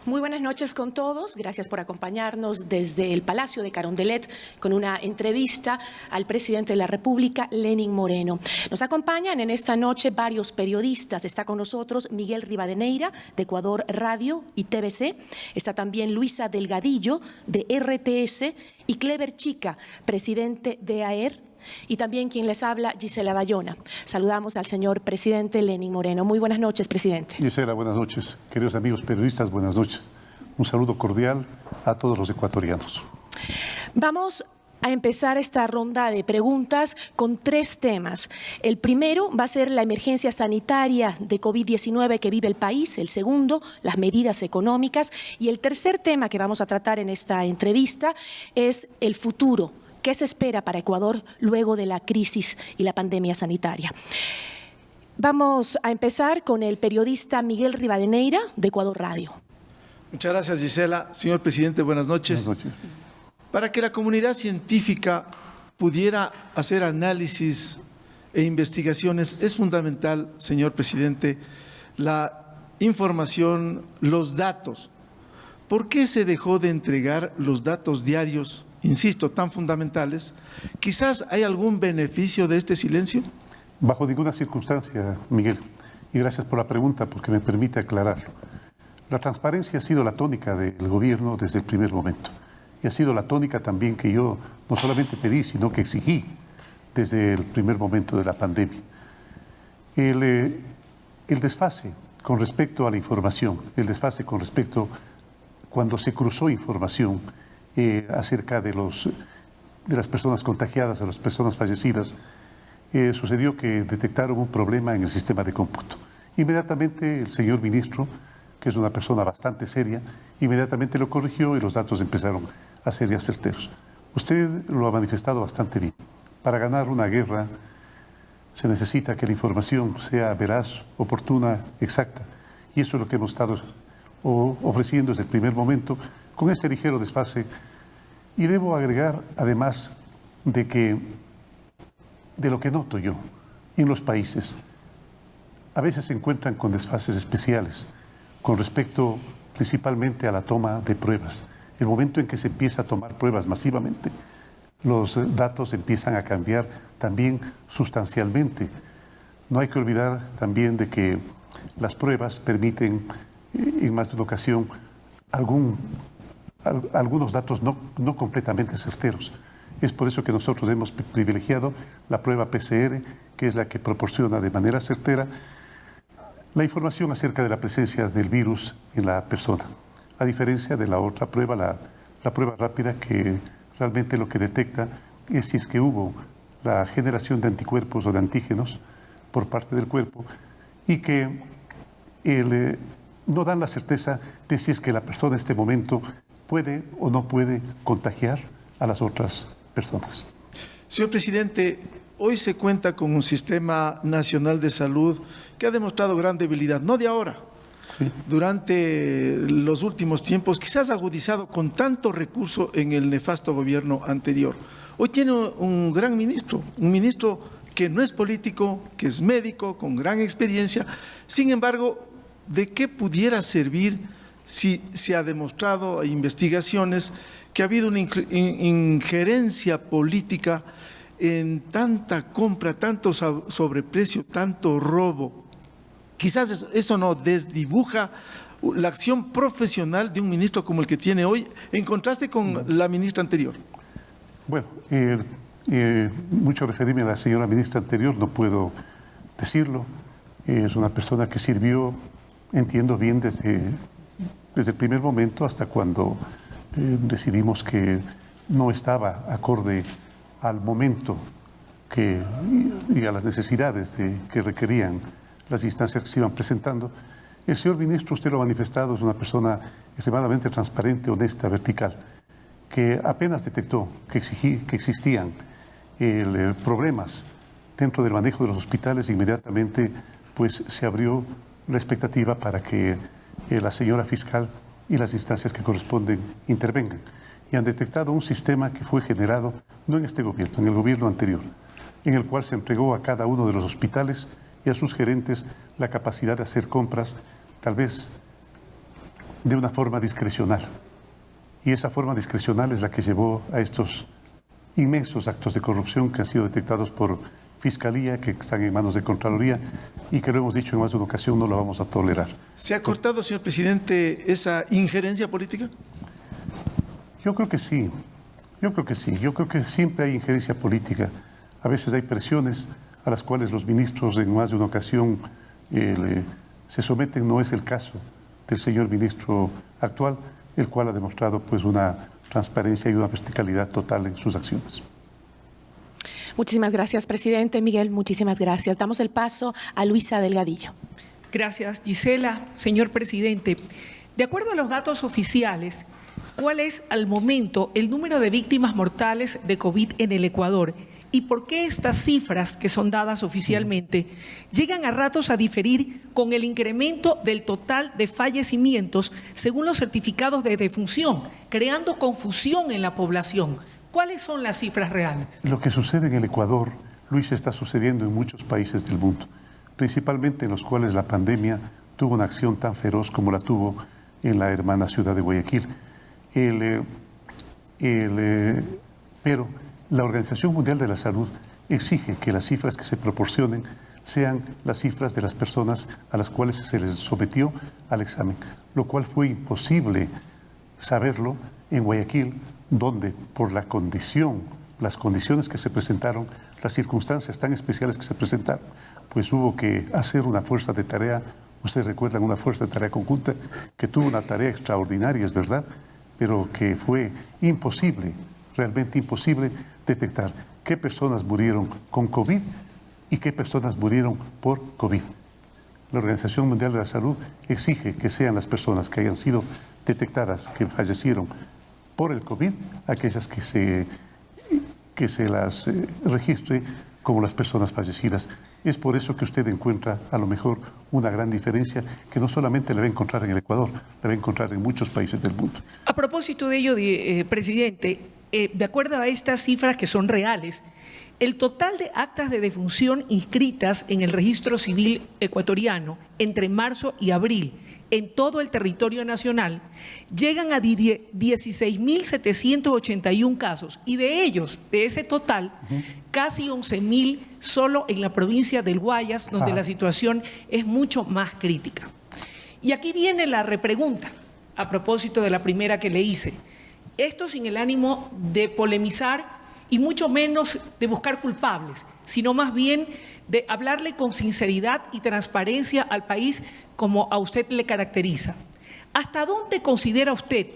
Muy buenas noches con todos. Gracias por acompañarnos desde el Palacio de Carondelet con una entrevista al presidente de la República, Lenín Moreno. Nos acompañan en esta noche varios periodistas. Está con nosotros Miguel Rivadeneira, de Ecuador Radio y TVC. Está también Luisa Delgadillo, de RTS, y Clever Chica, presidente de AER. Y también quien les habla, Gisela Bayona. Saludamos al señor presidente Lenín Moreno. Muy buenas noches, presidente. Gisela, buenas noches. Queridos amigos periodistas, buenas noches. Un saludo cordial a todos los ecuatorianos. Vamos a empezar esta ronda de preguntas con 3 temas. El primero va a ser la emergencia sanitaria de COVID-19 que vive el país. El segundo, las medidas económicas. Y el tercer tema que vamos a tratar en esta entrevista es el futuro. ¿Qué se espera para Ecuador luego de la crisis y la pandemia sanitaria? Vamos a empezar con el periodista Miguel Rivadeneira, de Ecuador Radio. Muchas gracias, Gisela. Señor presidente, buenas noches. Buenas noches. Para que la comunidad científica pudiera hacer análisis e investigaciones, es fundamental, señor presidente, la información, los datos. ¿Por qué se dejó de entregar los datos diarios, insisto, tan fundamentales? ¿Quizás hay algún beneficio de este silencio? Bajo ninguna circunstancia, Miguel. Y gracias por la pregunta, porque me permite aclararlo. La transparencia ha sido la tónica del gobierno desde el primer momento. Y ha sido la tónica también que yo no solamente pedí, sino que exigí desde el primer momento de la pandemia. El desfase con respecto a la información, el desfase con respecto cuando se cruzó información acerca de las personas contagiadas, de las personas fallecidas, sucedió que detectaron un problema en el sistema de cómputo. Inmediatamente el señor ministro, que es una persona bastante seria, inmediatamente lo corrigió y los datos empezaron a ser ya certeros. Usted lo ha manifestado bastante bien. Para ganar una guerra se necesita que la información sea veraz, oportuna, exacta. Y eso es lo que hemos estado ofreciendo desde el primer momento, con este ligero desfase. Y debo agregar, además, de lo que noto yo en los países, a veces se encuentran con desfases especiales con respecto principalmente a la toma de pruebas. El momento en que se empieza a tomar pruebas masivamente, los datos empiezan a cambiar también sustancialmente. No hay que olvidar también de que las pruebas permiten, en más de una ocasión, algunos datos no completamente certeros. Es por eso que nosotros hemos privilegiado la prueba PCR, que es la que proporciona de manera certera la información acerca de la presencia del virus en la persona, a diferencia de la otra prueba, la prueba rápida, que realmente lo que detecta es si es que hubo la generación de anticuerpos o de antígenos por parte del cuerpo y que no dan la certeza de si es que la persona en este momento puede o no puede contagiar a las otras personas. Señor presidente, hoy se cuenta con un sistema nacional de salud que ha demostrado gran debilidad, no de ahora. Sí. Durante los últimos tiempos, quizás agudizado con tanto recurso en el nefasto gobierno anterior. Hoy tiene un gran ministro, un ministro que no es político, que es médico, con gran experiencia. Sin embargo, ¿de qué pudiera servir si se ha demostrado en investigaciones que ha habido una injerencia política en tanta compra, tanto sobreprecio, tanto robo? Quizás eso no desdibuja la acción profesional de un ministro como el que tiene hoy, en contraste con la ministra anterior. Bueno, mucho referirme a la señora ministra anterior, no puedo decirlo. Es una persona que sirvió, entiendo bien, desde el primer momento hasta cuando decidimos que no estaba acorde al momento y a las necesidades que requerían las instancias que se iban presentando. El señor ministro, usted lo ha manifestado, es una persona extremadamente transparente, honesta, vertical, que apenas detectó que existían problemas dentro del manejo de los hospitales, inmediatamente pues se abrió la expectativa para que la señora fiscal y las instancias que corresponden intervengan. Y han detectado un sistema que fue generado no en este gobierno, en el gobierno anterior, en el cual se entregó a cada uno de los hospitales y a sus gerentes la capacidad de hacer compras, tal vez de una forma discrecional. Y esa forma discrecional es la que llevó a estos inmensos actos de corrupción que han sido detectados por Fiscalía, que están en manos de Contraloría y que lo hemos dicho en más de una ocasión, no lo vamos a tolerar. ¿Se ha cortado, señor presidente, esa injerencia política? Yo creo que sí, yo creo que sí. Yo creo que siempre hay injerencia política. A veces hay presiones a las cuales los ministros en más de una ocasión se someten. No es el caso del señor ministro actual, el cual ha demostrado pues una transparencia y una verticalidad total en sus acciones. Muchísimas gracias, presidente. Miguel, muchísimas gracias. Damos el paso a Luisa Delgadillo. Gracias, Gisela. Señor presidente, de acuerdo a los datos oficiales, ¿cuál es al momento el número de víctimas mortales de COVID en el Ecuador? ¿Y por qué estas cifras que son dadas oficialmente llegan a ratos a diferir con el incremento del total de fallecimientos según los certificados de defunción, creando confusión en la población? ¿Cuáles son las cifras reales? Lo que sucede en el Ecuador, Luis, está sucediendo en muchos países del mundo, principalmente en los cuales la pandemia tuvo una acción tan feroz como la tuvo en la hermana ciudad de Guayaquil. Pero la Organización Mundial de la Salud exige que las cifras que se proporcionen sean las cifras de las personas a las cuales se les sometió al examen, lo cual fue imposible saberlo en Guayaquil, donde por las condiciones que se presentaron, las circunstancias tan especiales que se presentaron, pues hubo que hacer una fuerza de tarea. Ustedes recuerdan una fuerza de tarea conjunta que tuvo una tarea extraordinaria, es verdad, pero que fue imposible, realmente imposible detectar qué personas murieron con COVID y qué personas murieron por COVID. La Organización Mundial de la Salud exige que sean las personas que hayan sido detectadas, que fallecieron por el COVID, aquellas que se las registre como las personas fallecidas. Es por eso que usted encuentra a lo mejor una gran diferencia que no solamente la va a encontrar en el Ecuador, la va a encontrar en muchos países del mundo. A propósito de ello, presidente, de acuerdo a estas cifras que son reales, el total de actas de defunción inscritas en el registro civil ecuatoriano entre marzo y abril en todo el territorio nacional llegan a 16.781 casos y de ellos, de ese total, casi 11.000 solo en la provincia del Guayas, donde la situación es mucho más crítica. Y aquí viene la repregunta, a propósito de la primera que le hice. Esto sin el ánimo de polemizar y mucho menos de buscar culpables, sino más bien de hablarle con sinceridad y transparencia al país como a usted le caracteriza. ¿Hasta dónde considera usted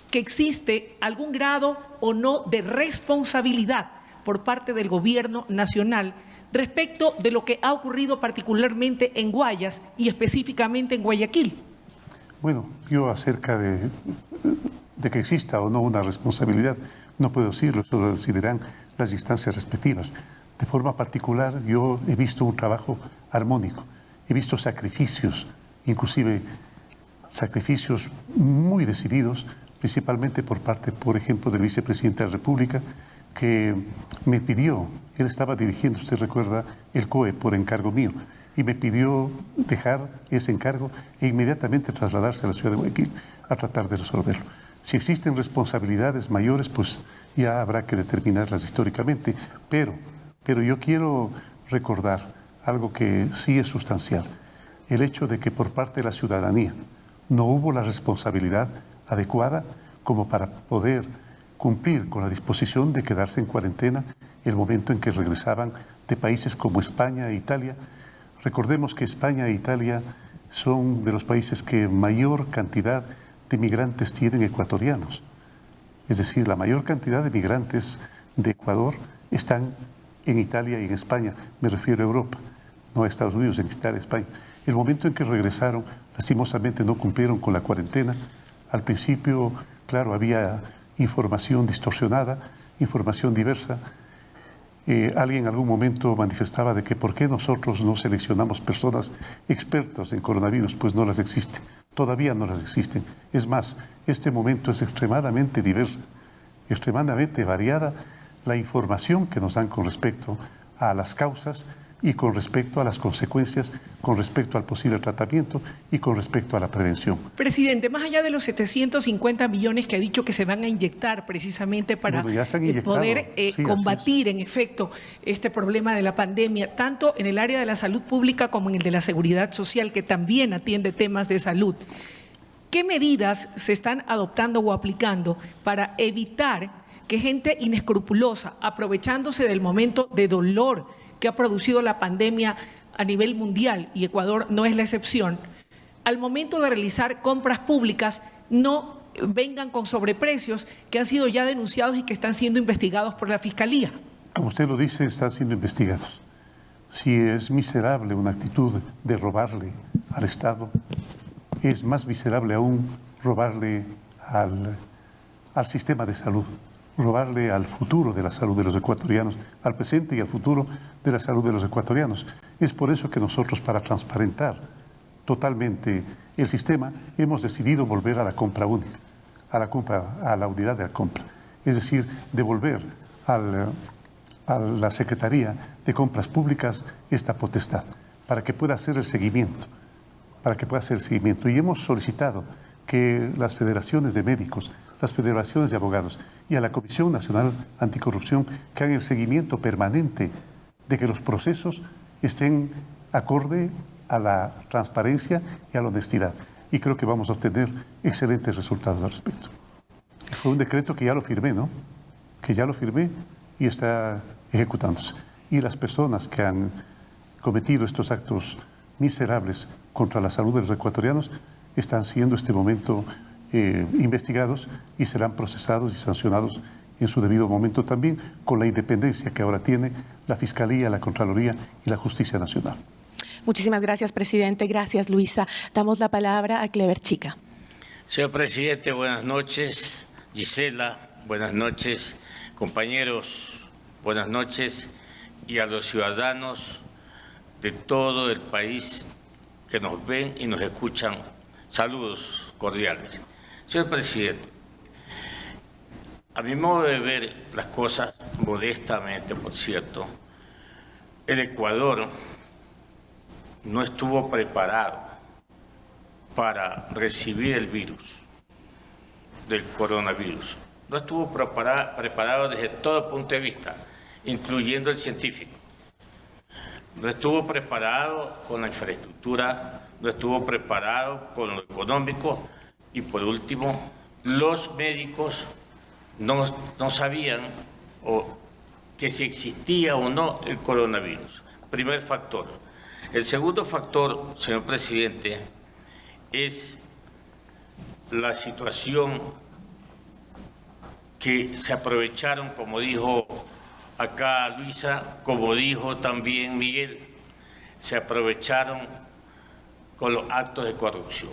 que existe algún grado o no de responsabilidad por parte del gobierno nacional respecto de lo que ha ocurrido particularmente en Guayas y específicamente en Guayaquil? Bueno, yo acerca de que exista o no una responsabilidad, no puedo decirlo, eso lo decidirán las instancias respectivas. De forma particular, yo he visto un trabajo armónico, he visto sacrificios, inclusive sacrificios muy decididos, principalmente por parte, por ejemplo, del vicepresidente de la República, que me pidió, él estaba dirigiendo, usted recuerda, el COE por encargo mío, y me pidió dejar ese encargo e inmediatamente trasladarse a la ciudad de Guayaquil a tratar de resolverlo. Si existen responsabilidades mayores, pues ya habrá que determinarlas históricamente, pero yo quiero recordar algo que sí es sustancial, el hecho de que por parte de la ciudadanía no hubo la responsabilidad adecuada como para poder cumplir con la disposición de quedarse en cuarentena el momento en que regresaban de países como España e Italia. Recordemos que España e Italia son de los países que mayor cantidad de migrantes tienen ecuatorianos. Es decir, la mayor cantidad de migrantes de Ecuador están en Italia y en España. Me refiero a Europa, no a Estados Unidos, en Italia, España. El momento en que regresaron, lastimosamente no cumplieron con la cuarentena. Al principio, claro, había información distorsionada, información diversa. Alguien en algún momento manifestaba de que por qué nosotros no seleccionamos personas expertas en coronavirus, pues no las existen. Todavía no las existen. Es más, este momento es extremadamente diversa, extremadamente variada la información que nos dan con respecto a las causas, y con respecto a las consecuencias, con respecto al posible tratamiento y con respecto a la prevención. Presidente, más allá de los 750 millones que ha dicho que se van a inyectar precisamente para poder combatir en efecto este problema de la pandemia, tanto en el área de la salud pública como en el de la seguridad social, que también atiende temas de salud, ¿qué medidas se están adoptando o aplicando para evitar que gente inescrupulosa, aprovechándose del momento de dolor que ha producido la pandemia a nivel mundial, y Ecuador no es la excepción, al momento de realizar compras públicas no vengan con sobreprecios que han sido ya denunciados y que están siendo investigados por la Fiscalía? Como usted lo dice, están siendo investigados. Si es miserable una actitud de robarle al Estado, es más miserable aún robarle al sistema de salud, robarle al futuro de la salud de los ecuatorianos, al presente y al futuro de la salud de los ecuatorianos. Es por eso que nosotros, para transparentar totalmente el sistema, hemos decidido volver a la compra única, a la unidad de la compra. Es decir, devolver a la Secretaría de Compras Públicas esta potestad para que pueda hacer el seguimiento, Y hemos solicitado que las federaciones de médicos, las federaciones de abogados y a la Comisión Nacional Anticorrupción que hagan el seguimiento permanente de que los procesos estén acorde a la transparencia y a la honestidad. Y creo que vamos a obtener excelentes resultados al respecto. Fue un decreto que ya lo firmé, ¿no? Que ya lo firmé y está ejecutándose. Y las personas que han cometido estos actos miserables contra la salud de los ecuatorianos están siendo en este momento investigados y serán procesados y sancionados en su debido momento también, con la independencia que ahora tiene la Fiscalía, la Contraloría y la Justicia Nacional. Muchísimas gracias, presidente. Gracias, Luisa. Damos la palabra a Clever Chica. Señor presidente, buenas noches. Gisela, buenas noches. Compañeros, buenas noches. Y a los ciudadanos de todo el país que nos ven y nos escuchan, saludos cordiales. Señor presidente, a mi modo de ver las cosas, modestamente, por cierto, el Ecuador no estuvo preparado para recibir el virus del coronavirus. No estuvo preparado desde todo punto de vista, incluyendo el científico. No estuvo preparado con la infraestructura, no estuvo preparado con lo económico y, por último, los médicos no sabían que si existía o no el coronavirus. Primer factor. El segundo factor, señor presidente, es la situación que se aprovecharon, como dijo acá Luisa, como dijo también Miguel, se aprovecharon con los actos de corrupción.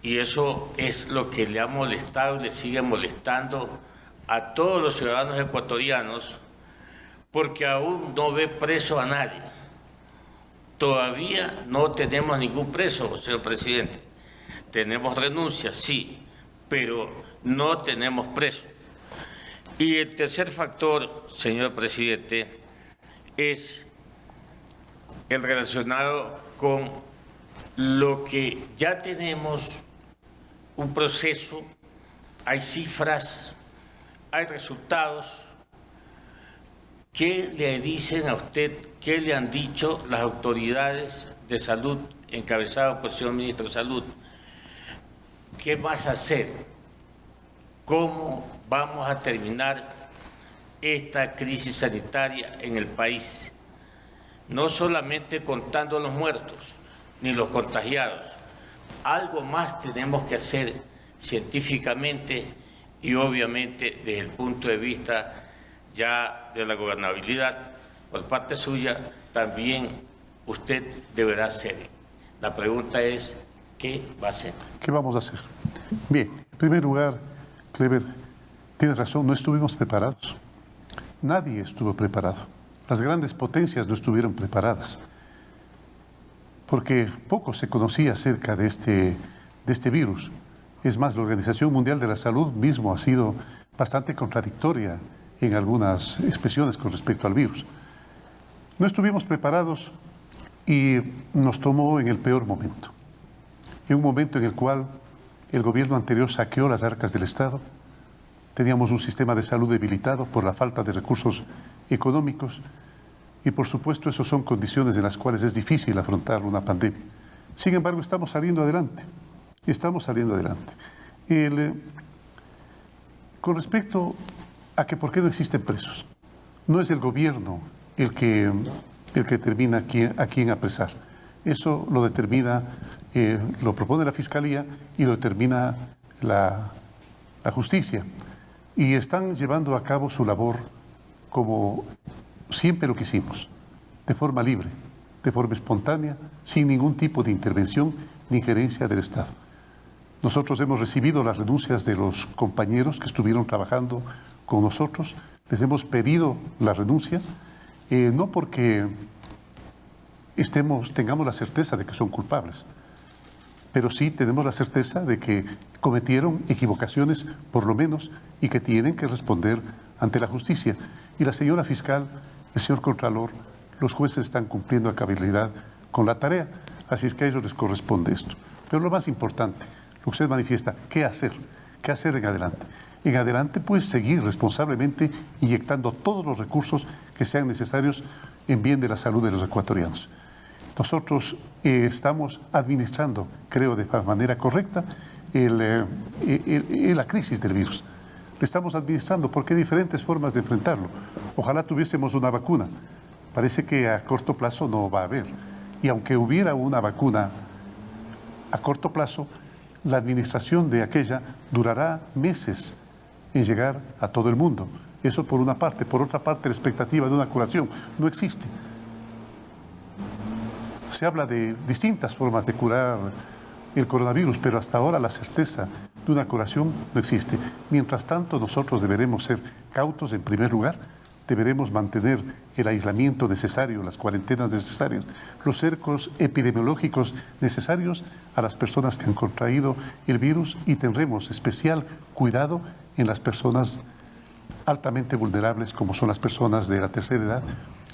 Y eso es lo que le ha molestado y le sigue molestando a todos los ciudadanos ecuatorianos, porque aún no ve preso a nadie. Todavía no tenemos ningún preso, señor presidente. Tenemos renuncias, sí, pero no tenemos preso. Y el tercer factor, señor presidente, es el relacionado con lo que ya tenemos un proceso, hay cifras, hay resultados. ¿Qué le dicen a usted, qué le han dicho las autoridades de salud encabezadas por el señor ministro de Salud? ¿Qué vas a hacer? ¿Cómo vamos a terminar esta crisis sanitaria en el país? No solamente contando los muertos ni los contagiados. Algo más tenemos que hacer científicamente y obviamente desde el punto de vista ya de la gobernabilidad. Por parte suya también usted deberá hacer. La pregunta es, ¿qué va a hacer? ¿Qué vamos a hacer? Bien, en primer lugar, Clever, tienes razón, no estuvimos preparados. Nadie estuvo preparado. Las grandes potencias no estuvieron preparadas, porque poco se conocía acerca de este virus. Es más, la Organización Mundial de la Salud mismo ha sido bastante contradictoria en algunas expresiones con respecto al virus. No estuvimos preparados y nos tomó en el peor momento. En un momento en el cual el gobierno anterior saqueó las arcas del Estado, teníamos un sistema de salud debilitado por la falta de recursos económicos y por supuesto esas son condiciones en las cuales es difícil afrontar una pandemia. Sin embargo, estamos saliendo adelante. Con respecto a que por qué no existen presos, no es el gobierno el que determina a quién apresar. Eso lo determina, lo propone la Fiscalía y lo determina la justicia. Y están llevando a cabo su labor como siempre lo quisimos, de forma libre, de forma espontánea, sin ningún tipo de intervención ni injerencia del Estado. Nosotros hemos recibido las renuncias de los compañeros que estuvieron trabajando con nosotros, les hemos pedido la renuncia, no porque tengamos la certeza de que son culpables, pero sí tenemos la certeza de que cometieron equivocaciones, por lo menos, y que tienen que responder ante la justicia. Y la señora fiscal, el señor contralor, los jueces están cumpliendo a cabalidad con la tarea, así es que a ellos les corresponde esto. Pero lo más importante, lo que usted manifiesta, ¿qué hacer? ¿Qué hacer en adelante? En adelante, pues, seguir responsablemente inyectando todos los recursos que sean necesarios en bien de la salud de los ecuatorianos. Nosotros estamos administrando, creo de manera correcta, la crisis del virus. Le estamos administrando porque hay diferentes formas de enfrentarlo. Ojalá tuviésemos una vacuna. Parece que a corto plazo no va a haber. Y aunque hubiera una vacuna a corto plazo, la administración de aquella durará meses en llegar a todo el mundo. Eso por una parte. Por otra parte, la expectativa de una curación no existe. Se habla de distintas formas de curar el coronavirus, pero hasta ahora la certeza de una curación no existe. Mientras tanto, nosotros deberemos ser cautos en primer lugar, deberemos mantener el aislamiento necesario, las cuarentenas necesarias, los cercos epidemiológicos necesarios a las personas que han contraído el virus y tendremos especial cuidado en las personas altamente vulnerables, como son las personas de la tercera edad,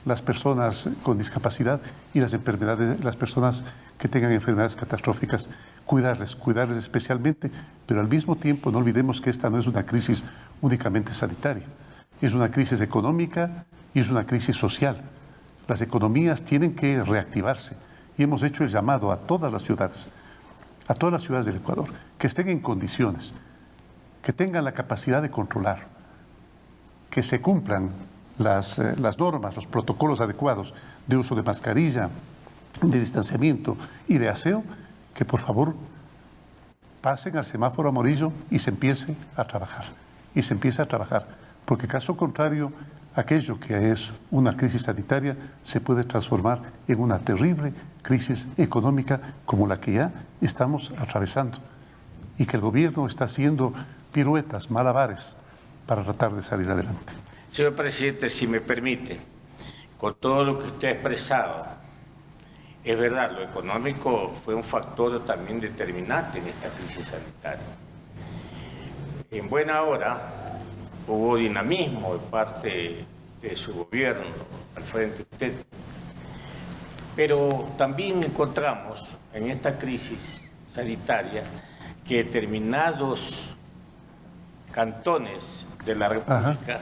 las personas con discapacidad y las personas que tengan enfermedades catastróficas, cuidarles especialmente, pero al mismo tiempo no olvidemos que esta no es una crisis únicamente sanitaria, es una crisis económica y es una crisis social. Las economías tienen que reactivarse y hemos hecho el llamado a todas las ciudades del Ecuador, que estén en condiciones, que tengan la capacidad de controlar, que se cumplan las normas, los protocolos adecuados de uso de mascarilla, de distanciamiento y de aseo, que por favor pasen al semáforo amarillo y se empiece a trabajar. Porque caso contrario, aquello que es una crisis sanitaria se puede transformar en una terrible crisis económica como la que ya estamos atravesando y que el gobierno está haciendo piruetas, malabares para tratar de salir adelante. Señor presidente, si me permite, con todo lo que usted ha expresado, es verdad, lo económico fue un factor también determinante en esta crisis sanitaria. En buena hora hubo dinamismo de parte de su gobierno al frente de usted, pero también encontramos en esta crisis sanitaria que determinados cantones de la República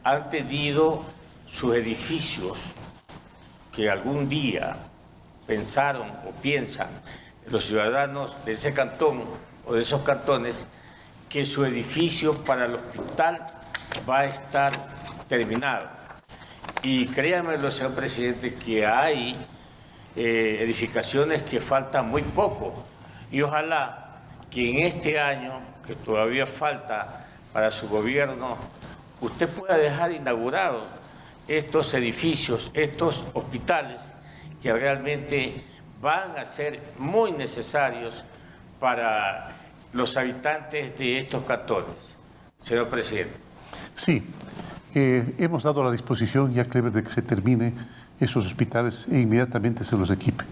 han tenido sus edificios que algún día pensaron o piensan los ciudadanos de ese cantón o de esos cantones que su edificio para el hospital va a estar terminado. Y créanmelo, señor presidente, que hay edificaciones que faltan muy poco. Y ojalá que en este año, que todavía falta para su gobierno, usted pueda dejar inaugurados estos edificios, estos hospitales, que realmente van a ser muy necesarios para los habitantes de estos cantones. Señor presidente. Sí, hemos dado la disposición ya, Clever, de que se termine esos hospitales e inmediatamente se los equipe,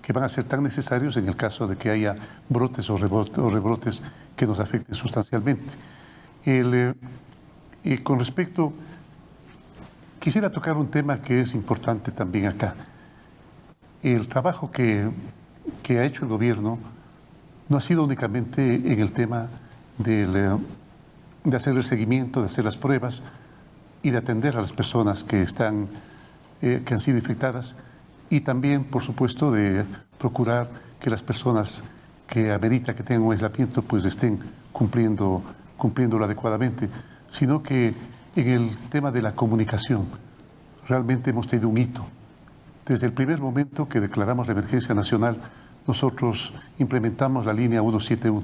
que van a ser tan necesarios en el caso de que haya brotes o rebrotes que nos afecten sustancialmente. Con respecto Quisiera tocar un tema que es importante también acá. El trabajo que ha hecho el gobierno no ha sido únicamente en el tema de hacer el seguimiento, de hacer las pruebas y de atender a las personas que han sido infectadas, y también, por supuesto, de procurar que las personas que amerita que tengan un aislamiento pues estén cumpliéndolo adecuadamente, sino que en el tema de la comunicación realmente hemos tenido un hito. Desde el primer momento que declaramos la emergencia nacional, nosotros implementamos la línea 171,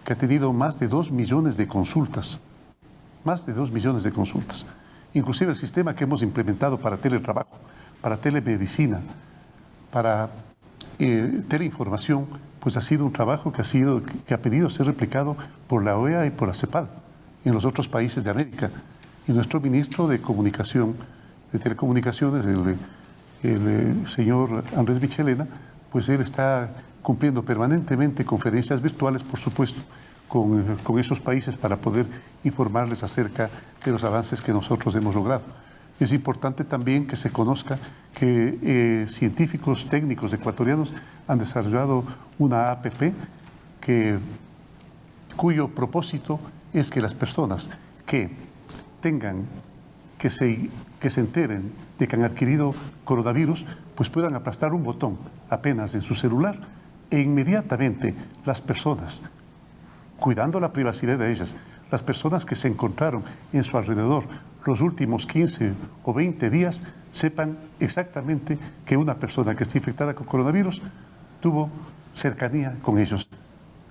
que ha tenido más de 2 millones de consultas, Inclusive el sistema que hemos implementado para teletrabajo, para telemedicina, para teleinformación, pues ha sido un trabajo que ha pedido ser replicado por la OEA y por la CEPAL en los otros países de América. Y nuestro ministro de Comunicación, de Telecomunicaciones, el señor Andrés Michelena, pues él está cumpliendo permanentemente conferencias virtuales, por supuesto, con esos países para poder informarles acerca de los avances que nosotros hemos logrado. Es importante también que se conozca que científicos técnicos ecuatorianos han desarrollado una APP cuyo propósito es que las personas que se enteren de que han adquirido coronavirus, pues puedan aplastar un botón apenas en su celular e inmediatamente las personas, cuidando la privacidad de ellas, las personas que se encontraron en su alrededor los últimos 15 o 20 días, sepan exactamente que una persona que está infectada con coronavirus tuvo cercanía con ellos.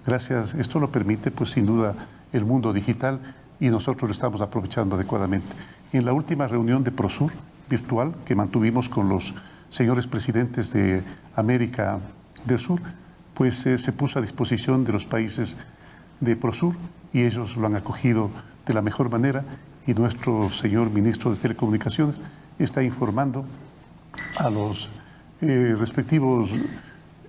Gracias, esto lo permite, pues sin duda, el mundo digital, y nosotros lo estamos aprovechando adecuadamente. En la última reunión de Prosur virtual que mantuvimos con los señores presidentes de América del Sur, pues se puso a disposición de los países de Prosur y ellos lo han acogido de la mejor manera, y nuestro señor ministro de Telecomunicaciones está informando a los respectivos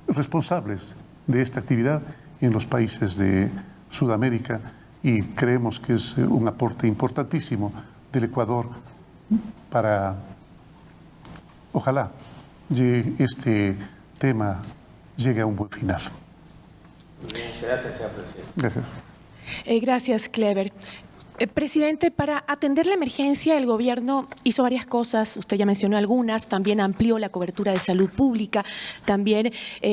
responsables de esta actividad en los países de Sudamérica, y creemos que es un aporte importantísimo del Ecuador para, ojalá, este tema llegue a un buen final. Gracias, señor presidente. Gracias. Gracias, Clever. Presidente, para atender la emergencia, el gobierno hizo varias cosas, usted ya mencionó algunas, también amplió la cobertura de salud pública, también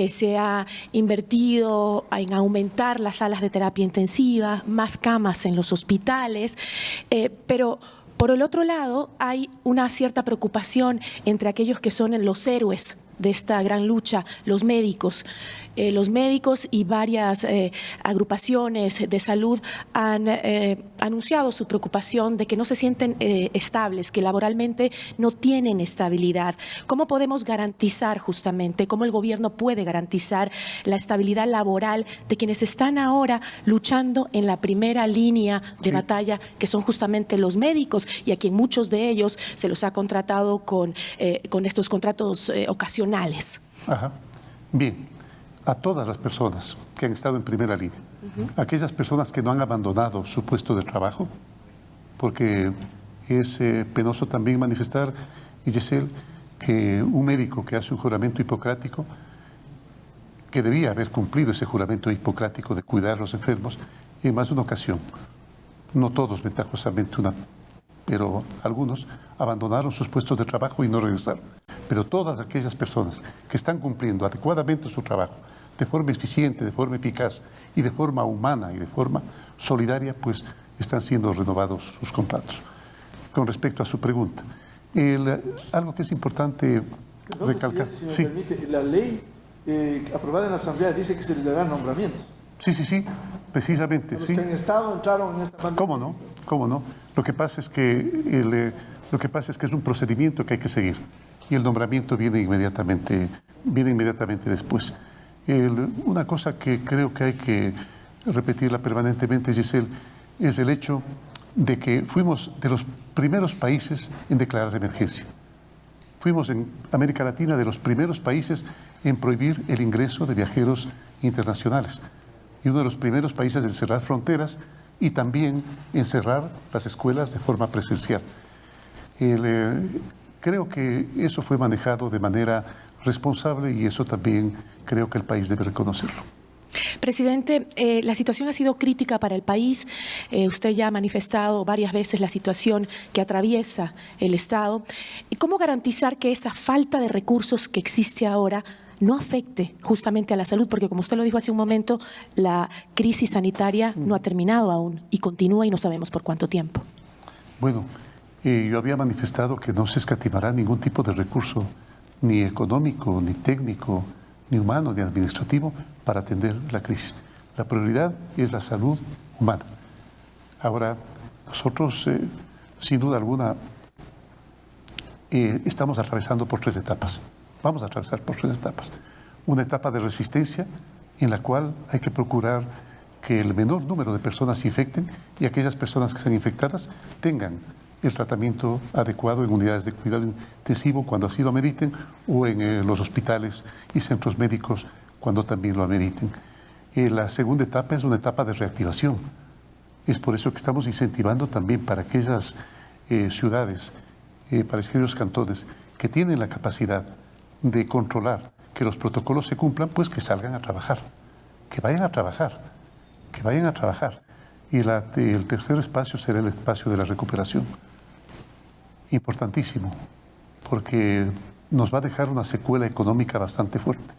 se ha invertido en aumentar las salas de terapia intensiva, más camas en los hospitales, pero por el otro lado hay una cierta preocupación entre aquellos que son los héroes de esta gran lucha, los médicos y varias agrupaciones de salud han anunciado su preocupación de que no se sienten estables, que laboralmente no tienen estabilidad. ¿Cómo podemos garantizar justamente, cómo el gobierno puede garantizar la estabilidad laboral de quienes están ahora luchando en la primera línea de batalla, que son justamente los médicos, y a quien muchos de ellos se los ha contratado con estos contratos ocasionales? Ajá. Bien, a todas las personas que han estado en primera línea, aquellas personas que no han abandonado su puesto de trabajo, porque es penoso también manifestar, Giselle, que un médico que hace un juramento hipocrático, que debía haber cumplido ese juramento hipocrático de cuidar a los enfermos en más de una ocasión, no todos ventajosamente, pero algunos abandonaron sus puestos de trabajo y no regresaron. Pero todas aquellas personas que están cumpliendo adecuadamente su trabajo, de forma eficiente, de forma eficaz y de forma humana y de forma solidaria, pues están siendo renovados sus contratos. Con respecto a su pregunta, algo que es importante recalcar. Si me sí. permite, la ley aprobada en la Asamblea dice que se les darán nombramientos. Sí, precisamente. Los sí. que en Estado entraron en esta pandemia. ¿Cómo no? Lo que pasa es que es un procedimiento que hay que seguir, y el nombramiento viene inmediatamente después. Una cosa que creo que hay que repetirla permanentemente, Giselle, es el hecho de que fuimos de los primeros países en declarar emergencia. Fuimos en América Latina de los primeros países en prohibir el ingreso de viajeros internacionales, y uno de los primeros países en cerrar fronteras y también en cerrar las escuelas de forma presencial. Creo que eso fue manejado de manera responsable y eso también creo que el país debe reconocerlo. Presidente, la situación ha sido crítica para el país. Usted ya ha manifestado varias veces la situación que atraviesa el Estado. ¿Y cómo garantizar que esa falta de recursos que existe ahora no afecte justamente a la salud? Porque como usted lo dijo hace un momento, la crisis sanitaria no ha terminado aún y continúa y no sabemos por cuánto tiempo. Bueno, yo había manifestado que no se escatimará ningún tipo de recurso, ni económico, ni técnico, ni humano, ni administrativo, para atender la crisis. La prioridad es la salud humana. Ahora, nosotros, sin duda alguna, estamos atravesando por 3 etapas. Vamos a atravesar por 3 etapas. Una etapa de resistencia en la cual hay que procurar que el menor número de personas se infecten y aquellas personas que sean infectadas tengan el tratamiento adecuado en unidades de cuidado intensivo cuando así lo ameriten o en los hospitales y centros médicos cuando también lo ameriten. La segunda etapa es una etapa de reactivación. Es por eso que estamos incentivando también para aquellas ciudades, para aquellos cantones que tienen la capacidad de controlar que los protocolos se cumplan, pues que salgan a trabajar, que vayan a trabajar, que vayan a trabajar. Y el tercer espacio será el espacio de la recuperación. Importantísimo, porque nos va a dejar una secuela económica bastante fuerte.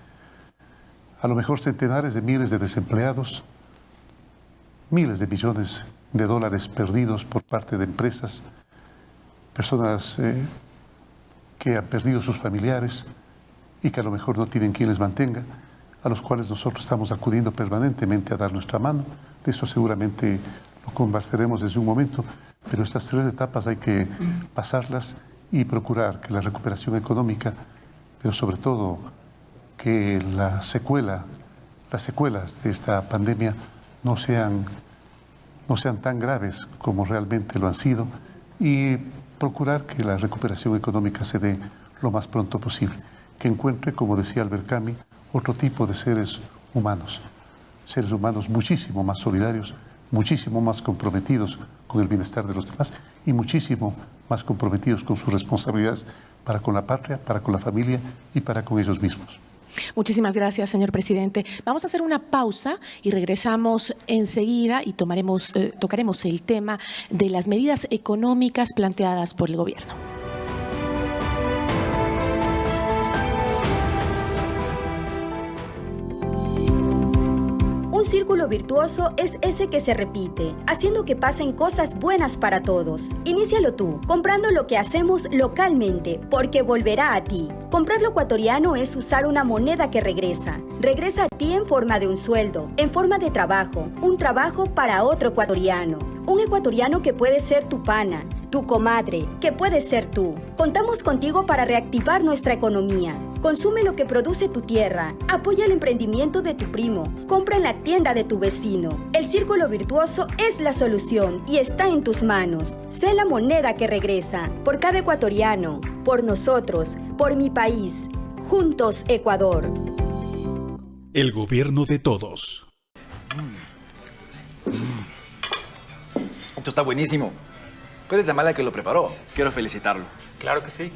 A lo mejor centenares de miles de desempleados, miles de millones de dólares perdidos por parte de empresas, personas que han perdido sus familiares y que a lo mejor no tienen quien les mantenga, a los cuales nosotros estamos acudiendo permanentemente a dar nuestra mano. De eso seguramente lo conversaremos desde un momento, pero estas 3 etapas hay que pasarlas y procurar que la recuperación económica, pero sobre todo que las secuelas de esta pandemia no sean tan graves como realmente lo han sido y procurar que la recuperación económica se dé lo más pronto posible, que encuentre, como decía Albert Camus, otro tipo de seres humanos muchísimo más solidarios, muchísimo más comprometidos con el bienestar de los demás y muchísimo más comprometidos con sus responsabilidades para con la patria, para con la familia y para con ellos mismos. Muchísimas gracias, señor presidente. Vamos a hacer una pausa y regresamos enseguida y tocaremos el tema de las medidas económicas planteadas por el gobierno. Un círculo virtuoso es ese que se repite, haciendo que pasen cosas buenas para todos. Inícialo tú, comprando lo que hacemos localmente, porque volverá a ti. Comprar lo ecuatoriano es usar una moneda que regresa. Regresa a ti en forma de un sueldo, en forma de trabajo, un trabajo para otro ecuatoriano. Un ecuatoriano que puede ser tu pana, tu comadre, que puede ser tú. Contamos contigo para reactivar nuestra economía. Consume lo que produce tu tierra. Apoya el emprendimiento de tu primo. Compra en la tienda de tu vecino. El círculo virtuoso es la solución y está en tus manos. Sé la moneda que regresa. Por cada ecuatoriano. Por nosotros. Por mi país. Juntos, Ecuador. El gobierno de todos. Esto está buenísimo. Puedes llamar a la que lo preparó. Quiero felicitarlo. Claro que sí.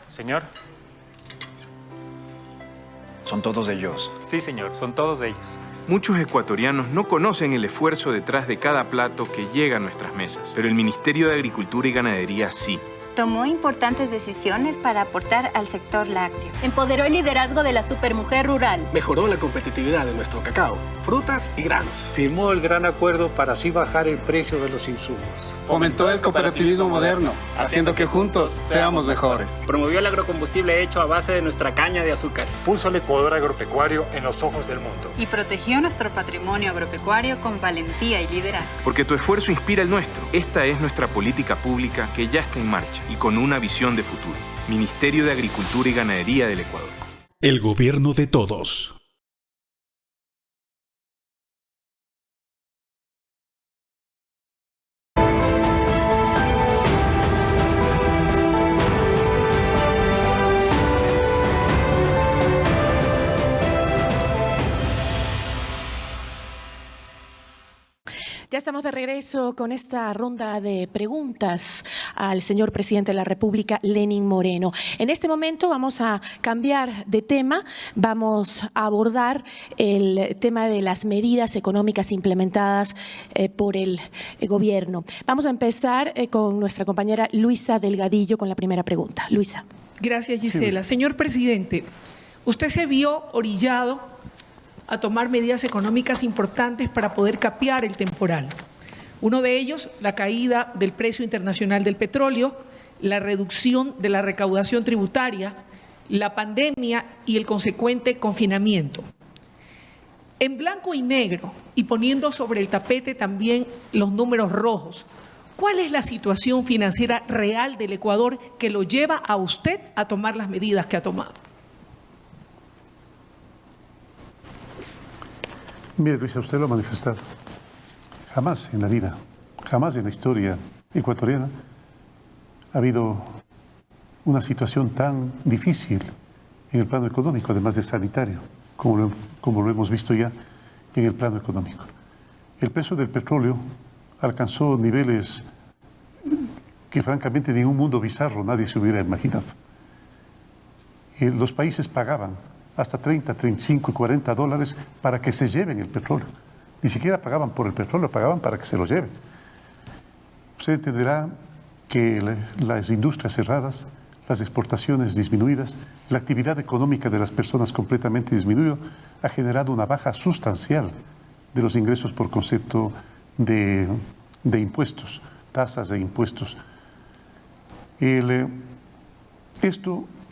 Señor. Son todos ellos. Sí, señor, son todos ellos. Muchos ecuatorianos no conocen el esfuerzo detrás de cada plato que llega a nuestras mesas, pero el Ministerio de Agricultura y Ganadería sí. Tomó importantes decisiones para aportar al sector lácteo. Empoderó el liderazgo de la supermujer rural. Mejoró la competitividad de nuestro cacao, frutas y granos. Firmó el gran acuerdo para así bajar el precio de los insumos. Fomentó el cooperativismo moderno, haciendo que juntos seamos mejores. Promovió el agrocombustible hecho a base de nuestra caña de azúcar. Puso al Ecuador agropecuario en los ojos del mundo. Y protegió nuestro patrimonio agropecuario con valentía y liderazgo. Porque tu esfuerzo inspira el nuestro. Esta es nuestra política pública que ya está en marcha y con una visión de futuro. Ministerio de Agricultura y Ganadería del Ecuador. El gobierno de todos. Ya estamos de regreso con esta ronda de preguntas al señor presidente de la República, Lenín Moreno. En este momento vamos a cambiar de tema, vamos a abordar el tema de las medidas económicas implementadas por el gobierno. Vamos a empezar con nuestra compañera Luisa Delgadillo con la primera pregunta. Luisa. Gracias, Gisela. Señor presidente, usted se vio orillado a tomar medidas económicas importantes para poder capear el temporal. Uno de ellos, la caída del precio internacional del petróleo, la reducción de la recaudación tributaria, la pandemia y el consecuente confinamiento. En blanco y negro, y poniendo sobre el tapete también los números rojos, ¿cuál es la situación financiera real del Ecuador que lo lleva a usted a tomar las medidas que ha tomado? Mire, Luisa, usted lo ha manifestado. Jamás en la vida, jamás en la historia ecuatoriana ha habido una situación tan difícil en el plano económico, además de sanitario, como lo hemos visto ya en el plano económico. El precio del petróleo alcanzó niveles que francamente en un mundo bizarro nadie se hubiera imaginado. Los países pagaban hasta 30, 35 y 40 dólares para que se lleven el petróleo. Ni siquiera pagaban por el petróleo, pagaban para que se lo lleven. Usted entenderá que las industrias cerradas, las exportaciones disminuidas, la actividad económica de las personas completamente disminuida, ha generado una baja sustancial de los ingresos por concepto de impuestos, tasas de impuestos.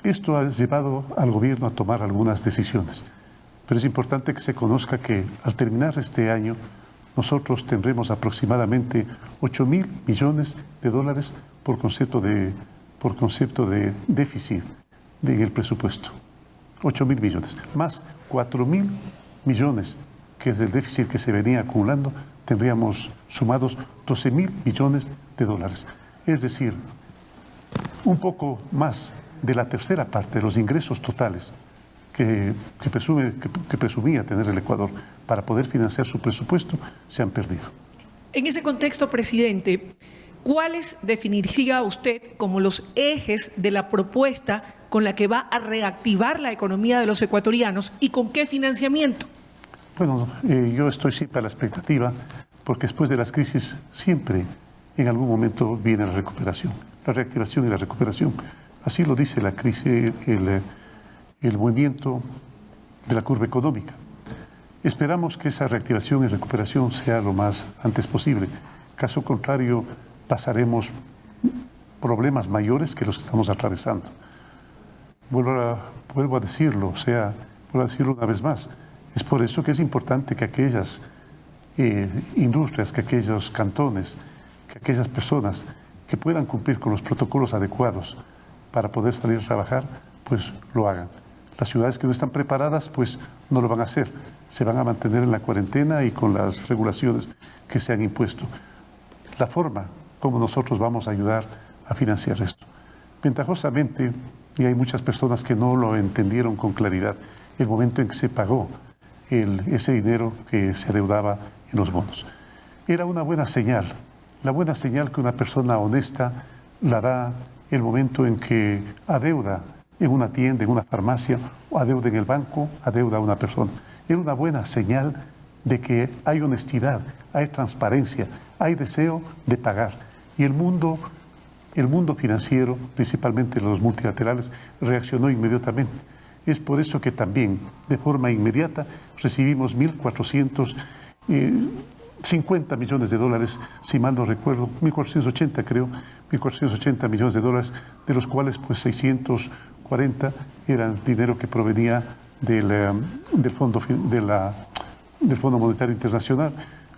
Esto ha llevado al gobierno a tomar algunas decisiones, pero es importante que se conozca que al terminar este año nosotros tendremos aproximadamente 8.000 millones de dólares por concepto de déficit en el presupuesto. 8.000 millones, más 4.000 millones que es el déficit que se venía acumulando, tendríamos sumados 12.000 millones de dólares. Es decir, un poco más de la tercera parte de los ingresos totales que presumía tener el Ecuador para poder financiar su presupuesto se han perdido. En ese contexto, presidente, ¿cuáles definiría usted como los ejes de la propuesta con la que va a reactivar la economía de los ecuatorianos y con qué financiamiento? Bueno, yo estoy siempre a la expectativa porque después de las crisis siempre en algún momento viene la recuperación, la reactivación y la recuperación. Así lo dice la crisis, el movimiento de la curva económica. Esperamos que esa reactivación y recuperación sea lo más antes posible. Caso contrario, pasaremos problemas mayores que los que estamos atravesando. Vuelvo a decirlo, vuelvo a decirlo una vez más. Es por eso que es importante que aquellas industrias, que aquellos cantones, que aquellas personas que puedan cumplir con los protocolos adecuados para poder salir a trabajar, pues lo hagan. Las ciudades que no están preparadas, pues no lo van a hacer. Se van a mantener en la cuarentena y con las regulaciones que se han impuesto. La forma como nosotros vamos a ayudar a financiar esto. Ventajosamente, y hay muchas personas que no lo entendieron con claridad, el momento en que se pagó ese dinero que se adeudaba en los bonos. Era una buena señal, la buena señal que una persona honesta la da el momento en que adeuda en una tienda, en una farmacia, o adeuda en el banco, adeuda a una persona. Era una buena señal de que hay honestidad, hay transparencia, hay deseo de pagar. Y el mundo financiero, principalmente los multilaterales, reaccionó inmediatamente. Es por eso que también, de forma inmediata, recibimos 1.450 millones de dólares, si mal no recuerdo, 1.480 creo, 1.480 millones de dólares, de los cuales pues 640 eran dinero que provenía del Fondo Monetario Internacional.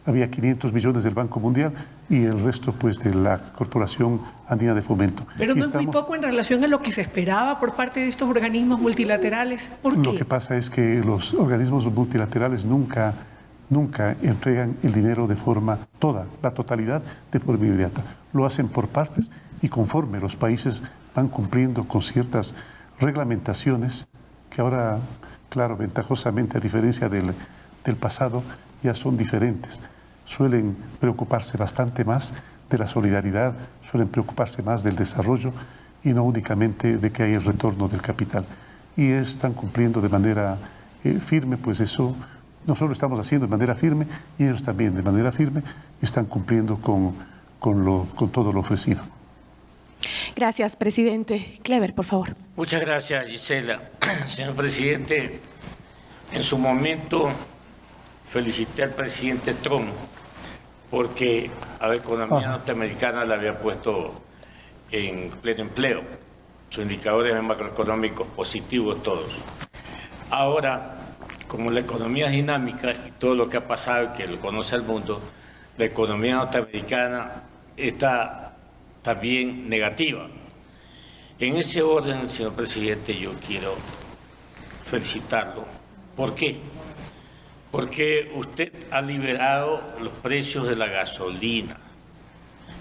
Había 500 millones del Banco Mundial y el resto pues de la Corporación Andina de Fomento. Pero no es muy poco en relación a lo que se esperaba por parte de estos organismos multilaterales. ¿Por qué? Lo que pasa es que los organismos multilaterales nunca entregan el dinero de forma la totalidad de forma inmediata. Lo hacen por partes y conforme los países van cumpliendo con ciertas reglamentaciones que ahora, claro, ventajosamente, a diferencia del pasado, ya son diferentes. suelen preocuparse bastante más de la solidaridad, suelen preocuparse más del desarrollo y no únicamente de que haya el retorno del capital. Y están cumpliendo de manera firme, pues eso nosotros estamos haciendo de manera firme y ellos también de manera firme están cumpliendo con todo lo ofrecido. Gracias, presidente. Clever, por favor. Muchas gracias, Gisela. Señor presidente, en su momento felicité al presidente Trump porque a la economía norteamericana la había puesto en pleno empleo. Sus indicadores macroeconómicos positivos todos. Ahora, como la economía es dinámica y todo lo que ha pasado y que lo conoce el mundo, la economía norteamericana está también negativa. En ese orden, señor presidente, yo quiero felicitarlo. ¿Por qué? Porque usted ha liberado los precios de la gasolina,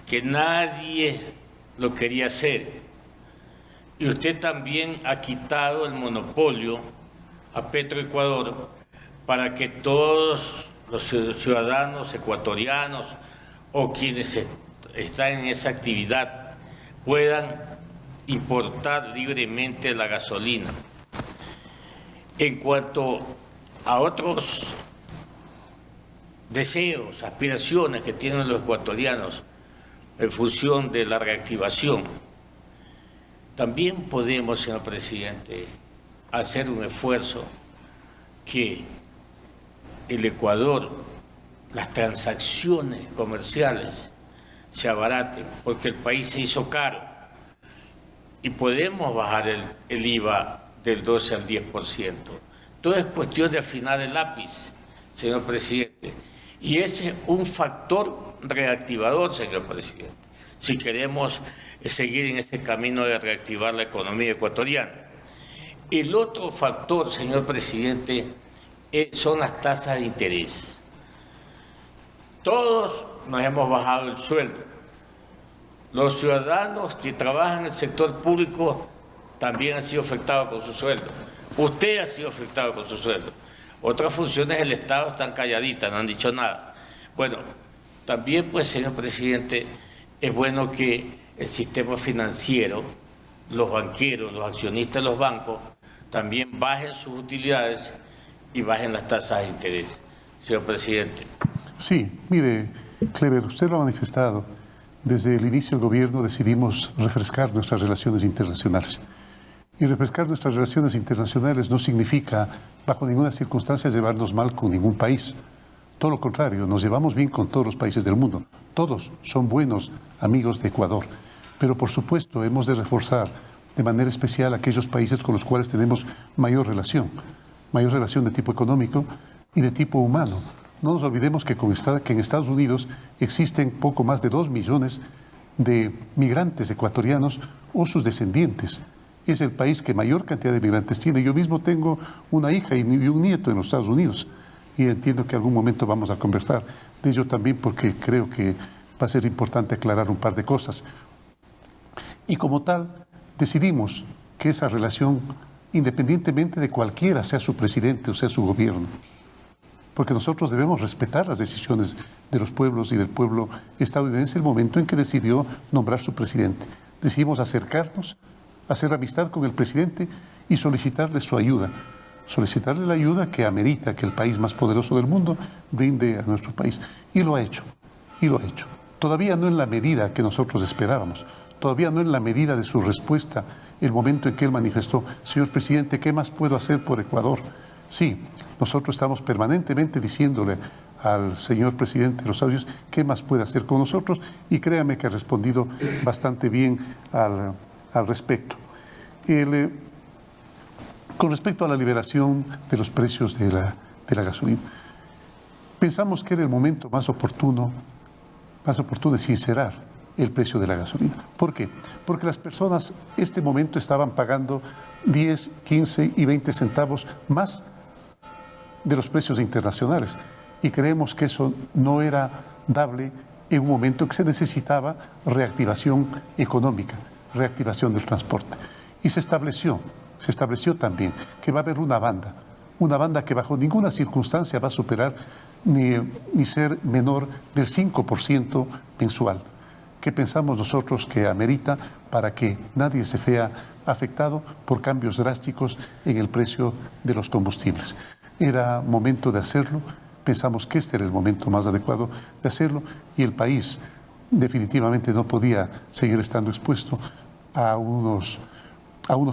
que nadie lo quería hacer. Y usted también ha quitado el monopolio a Petroecuador para que todos los ciudadanos ecuatorianos o quienes están en esa actividad puedan importar libremente la gasolina. En cuanto a otros deseos, aspiraciones que tienen los ecuatorianos en función de la reactivación, también podemos, señor presidente, hacer un esfuerzo que el Ecuador, las transacciones comerciales se abaraten, porque el país se hizo caro y podemos bajar el IVA del 12 al 10%. Todo es cuestión de afinar el lápiz, señor presidente. Y ese es un factor reactivador, señor presidente, si queremos seguir en ese camino de reactivar la economía ecuatoriana. El otro factor, señor presidente, son las tasas de interés. Todos nos hemos bajado el sueldo. Los ciudadanos que trabajan en el sector público también han sido afectados con su sueldo. Usted ha sido afectado con su sueldo. Otras funciones del Estado están calladitas, no han dicho nada. Bueno, también, pues, señor presidente, es bueno que el sistema financiero, los banqueros, los accionistas de los bancos, también bajen sus utilidades y bajen las tasas de interés. Señor presidente. Sí, mire, Clever, usted lo ha manifestado. Desde el inicio del gobierno decidimos refrescar nuestras relaciones internacionales. Y refrescar nuestras relaciones internacionales no significa, bajo ninguna circunstancia, llevarnos mal con ningún país. Todo lo contrario, nos llevamos bien con todos los países del mundo. Todos son buenos amigos de Ecuador. Pero, por supuesto, hemos de reforzar de manera especial aquellos países con los cuales tenemos mayor relación de tipo económico y de tipo humano. No nos olvidemos que en Estados Unidos existen poco más de 2 millones de migrantes ecuatorianos o sus descendientes. Es el país que mayor cantidad de migrantes tiene. Yo mismo tengo una hija y un nieto en los Estados Unidos y entiendo que en algún momento vamos a conversar de ello también, porque creo que va a ser importante aclarar un par de cosas. Y como tal, decidimos que esa relación, independientemente de cualquiera sea su presidente o sea su gobierno, porque nosotros debemos respetar las decisiones de los pueblos y del pueblo estadounidense el momento en que decidió nombrar su presidente. Decidimos acercarnos, hacer amistad con el presidente y solicitarle su ayuda, solicitarle la ayuda que amerita que el país más poderoso del mundo brinde a nuestro país. Y lo ha hecho, Todavía no en la medida que nosotros esperábamos, todavía no en la medida de su respuesta, el momento en que él manifestó: señor presidente, ¿qué más puedo hacer por Ecuador? Sí, nosotros estamos permanentemente diciéndole al señor presidente de los Estados Unidos qué más puede hacer con nosotros, y créame que ha respondido bastante bien al respecto. Con respecto a la liberación de los precios de la gasolina, pensamos que era el momento más oportuno de sincerar el precio de la gasolina. ¿Por qué? Porque las personas este momento estaban pagando 10, 15 y 20 centavos más de los precios internacionales, y creemos que eso no era dable en un momento que se necesitaba reactivación económica, reactivación del transporte. Y se estableció también que va a haber una banda que bajo ninguna circunstancia va a superar ni ser menor del 5% mensual, que pensamos nosotros que amerita para que nadie se vea afectado por cambios drásticos en el precio de los combustibles. Era momento de hacerlo, pensamos que este era el momento más adecuado de hacerlo y el país definitivamente no podía seguir estando expuesto a unos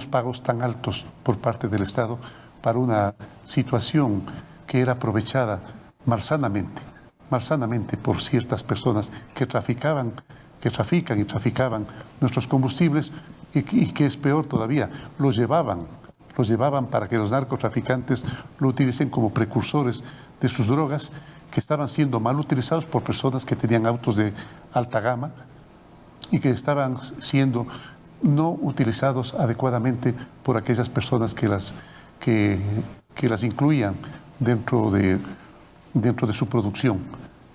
pagos tan altos por parte del Estado para una situación que era aprovechada malsanamente por ciertas personas que trafican nuestros combustibles y que es peor todavía, los llevaban para que los narcotraficantes lo utilicen como precursores de sus drogas que estaban siendo mal utilizados por personas que tenían autos de alta gama y que estaban siendo no utilizados adecuadamente por aquellas personas que las incluían dentro de su producción.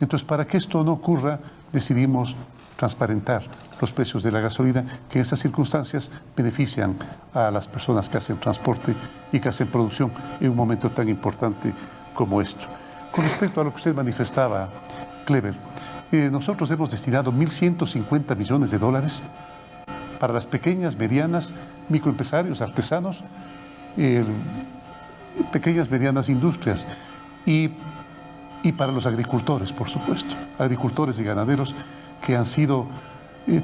Entonces, para que esto no ocurra, decidimos transparentar los precios de la gasolina, que en estas circunstancias benefician a las personas que hacen transporte y que hacen producción en un momento tan importante como esto. Con respecto a lo que usted manifestaba, Clever, nosotros hemos destinado 1.150 millones de dólares para las pequeñas, medianas, microempresarios, artesanos, pequeñas, medianas industrias y para los agricultores, por supuesto, agricultores y ganaderos que han sido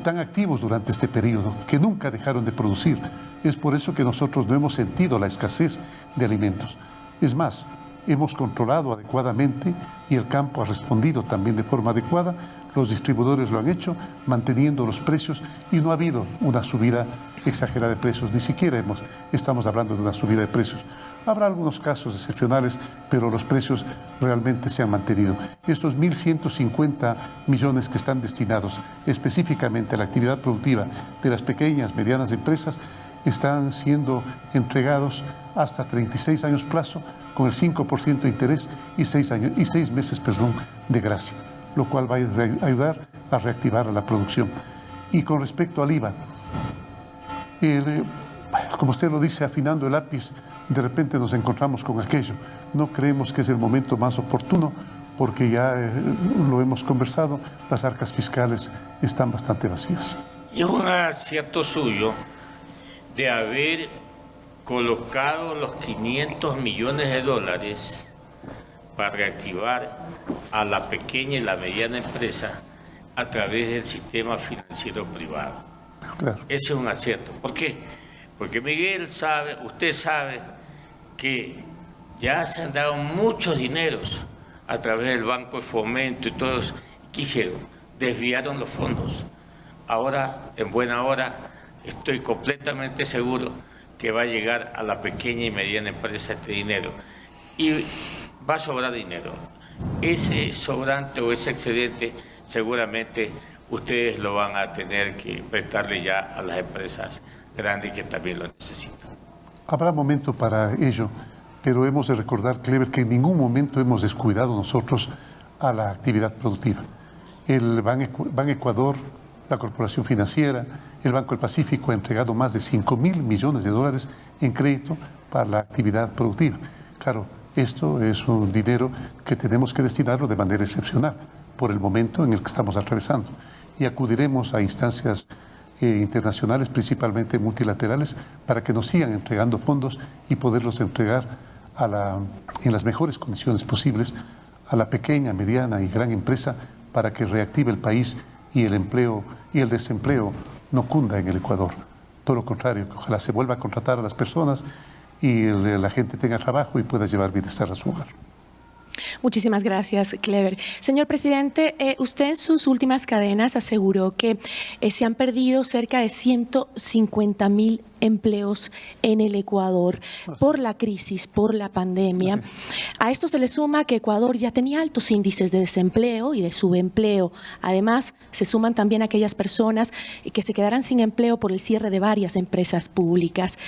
tan activos durante este periodo, que nunca dejaron de producir. Es por eso que nosotros no hemos sentido la escasez de alimentos. Es más, hemos controlado adecuadamente y el campo ha respondido también de forma adecuada. Los distribuidores lo han hecho, manteniendo los precios y no ha habido una subida exagerada de precios, ni siquiera estamos hablando de una subida de precios. Habrá algunos casos excepcionales, pero los precios realmente se han mantenido. Estos 1.150 millones que están destinados específicamente a la actividad productiva de las pequeñas, medianas empresas están siendo entregados hasta 36 años plazo, con el 5% de interés y 6 meses de gracia, lo cual va a ayudar a reactivar a la producción. Y con respecto al IVA, como usted lo dice, afinando el lápiz, de repente nos encontramos con aquello. No creemos que es el momento más oportuno porque ya lo hemos conversado, las arcas fiscales están bastante vacías. Y es un acierto suyo de haber colocado los 500 millones de dólares para reactivar a la pequeña y la mediana empresa a través del sistema financiero privado. Claro. Ese es un acierto. ¿Por qué? Porque Miguel sabe, usted sabe que ya se han dado muchos dineros a través del Banco de Fomento y todos. ¿Qué hicieron? Desviaron los fondos. Ahora, en buena hora, estoy completamente seguro que va a llegar a la pequeña y mediana empresa este dinero. Y va a sobrar dinero. Ese sobrante o ese excedente seguramente ustedes lo van a tener que prestarle ya a las empresas grandes que también lo necesitan. Habrá momento para ello, pero hemos de recordar, Clever, que en ningún momento hemos descuidado nosotros a la actividad productiva. El Ban Ecuador, la Corporación Financiera, el Banco del Pacífico ha entregado más de 5.000 millones de dólares en crédito para la actividad productiva. Claro, esto es un dinero que tenemos que destinarlo de manera excepcional por el momento en el que estamos atravesando. Y acudiremos a instancias internacionales, principalmente multilaterales, para que nos sigan entregando fondos y poderlos entregar en las mejores condiciones posibles a la pequeña, mediana y gran empresa para que reactive el país y el empleo y el desempleo no cunda en el Ecuador. Todo lo contrario, que ojalá se vuelva a contratar a las personas y la gente tenga trabajo y pueda llevar bienestar a su hogar. Muchísimas gracias, Clever. Señor presidente, usted en sus últimas cadenas aseguró que se han perdido cerca de 150.000 empleos en el Ecuador por la crisis, por la pandemia. A esto se le suma que Ecuador ya tenía altos índices de desempleo y de subempleo. Además, se suman también aquellas personas que se quedarán sin empleo por el cierre de varias empresas públicas.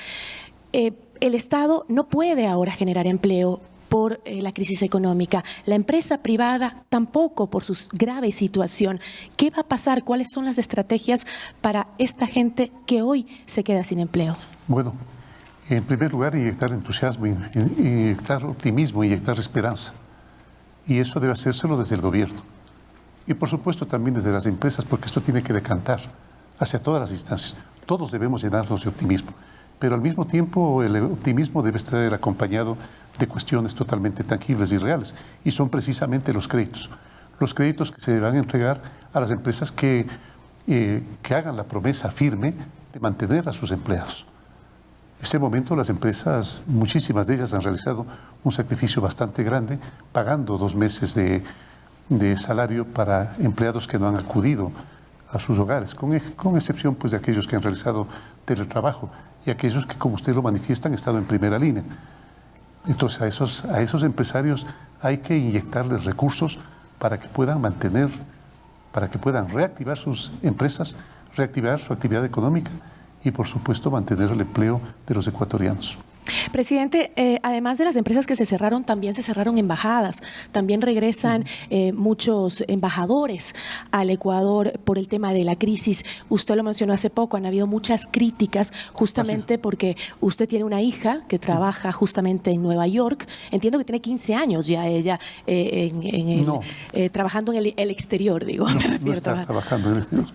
El Estado no puede ahora generar empleo por la crisis económica. La empresa privada tampoco por su grave situación. ¿Qué va a pasar? ¿Cuáles son las estrategias para esta gente que hoy se queda sin empleo? Bueno, en primer lugar, inyectar entusiasmo, inyectar optimismo, inyectar esperanza. Y eso debe hacérselo desde el gobierno. Y por supuesto también desde las empresas, porque esto tiene que decantar hacia todas las instancias. Todos debemos llenarnos de optimismo, pero al mismo tiempo el optimismo debe estar acompañado de cuestiones totalmente tangibles y reales, y son precisamente los créditos que se van a entregar a las empresas que hagan la promesa firme de mantener a sus empleados. En este momento las empresas, muchísimas de ellas han realizado un sacrificio bastante grande, pagando 2 meses de salario para empleados que no han acudido a sus hogares, con excepción pues de aquellos que han realizado teletrabajo y aquellos que, como usted lo manifiesta, han estado en primera línea. Entonces a esos empresarios hay que inyectarles recursos para que puedan mantener, para que puedan reactivar sus empresas, reactivar su actividad económica y, por supuesto, mantener el empleo de los ecuatorianos. Presidente, además de las empresas que se cerraron, también se cerraron embajadas. También regresan muchos embajadores al Ecuador por el tema de la crisis. Usted lo mencionó hace poco, han habido muchas críticas justamente porque usted tiene una hija que trabaja justamente en Nueva York. Entiendo que tiene 15 años ya ella trabajando en el exterior, digo. No está trabajando en el exterior.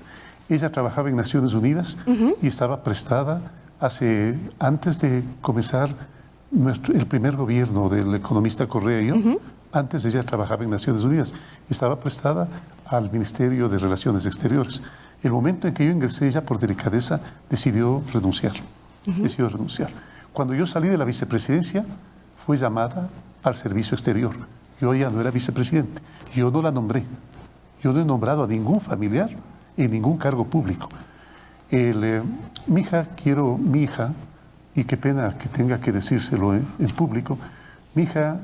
Ella trabajaba en Naciones Unidas y estaba prestada antes de comenzar el primer gobierno del economista Correa y yo, antes ella trabajaba en Naciones Unidas, estaba prestada al Ministerio de Relaciones Exteriores. El momento en que yo ingresé, ella por delicadeza decidió renunciar. Cuando yo salí de la vicepresidencia, fue llamada al servicio exterior. Yo ya no era vicepresidente, yo no la nombré. Yo no he nombrado a ningún familiar en ningún cargo público. Mi hija, y qué pena que tenga que decírselo en público, mi hija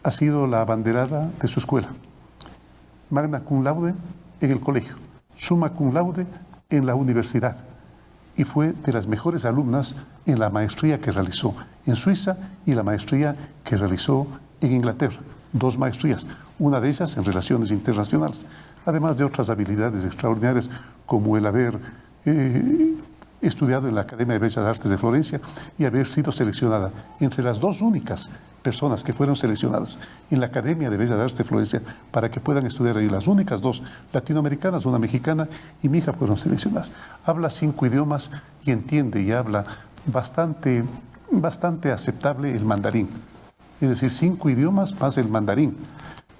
ha sido la abanderada de su escuela. Magna cum laude en el colegio, summa cum laude en la universidad, y fue de las mejores alumnas en la maestría que realizó en Suiza y la maestría que realizó en Inglaterra. 2 maestrías, una de ellas en Relaciones Internacionales, además de otras habilidades extraordinarias como el haber estudiado en la Academia de Bellas Artes de Florencia y haber sido seleccionada entre las 2 únicas personas que fueron seleccionadas en la Academia de Bellas Artes de Florencia para que puedan estudiar ahí, las únicas 2 latinoamericanas, una mexicana y mi hija, fueron seleccionadas. Habla 5 idiomas y entiende y habla bastante aceptable el mandarín, es decir, 5 idiomas más el mandarín,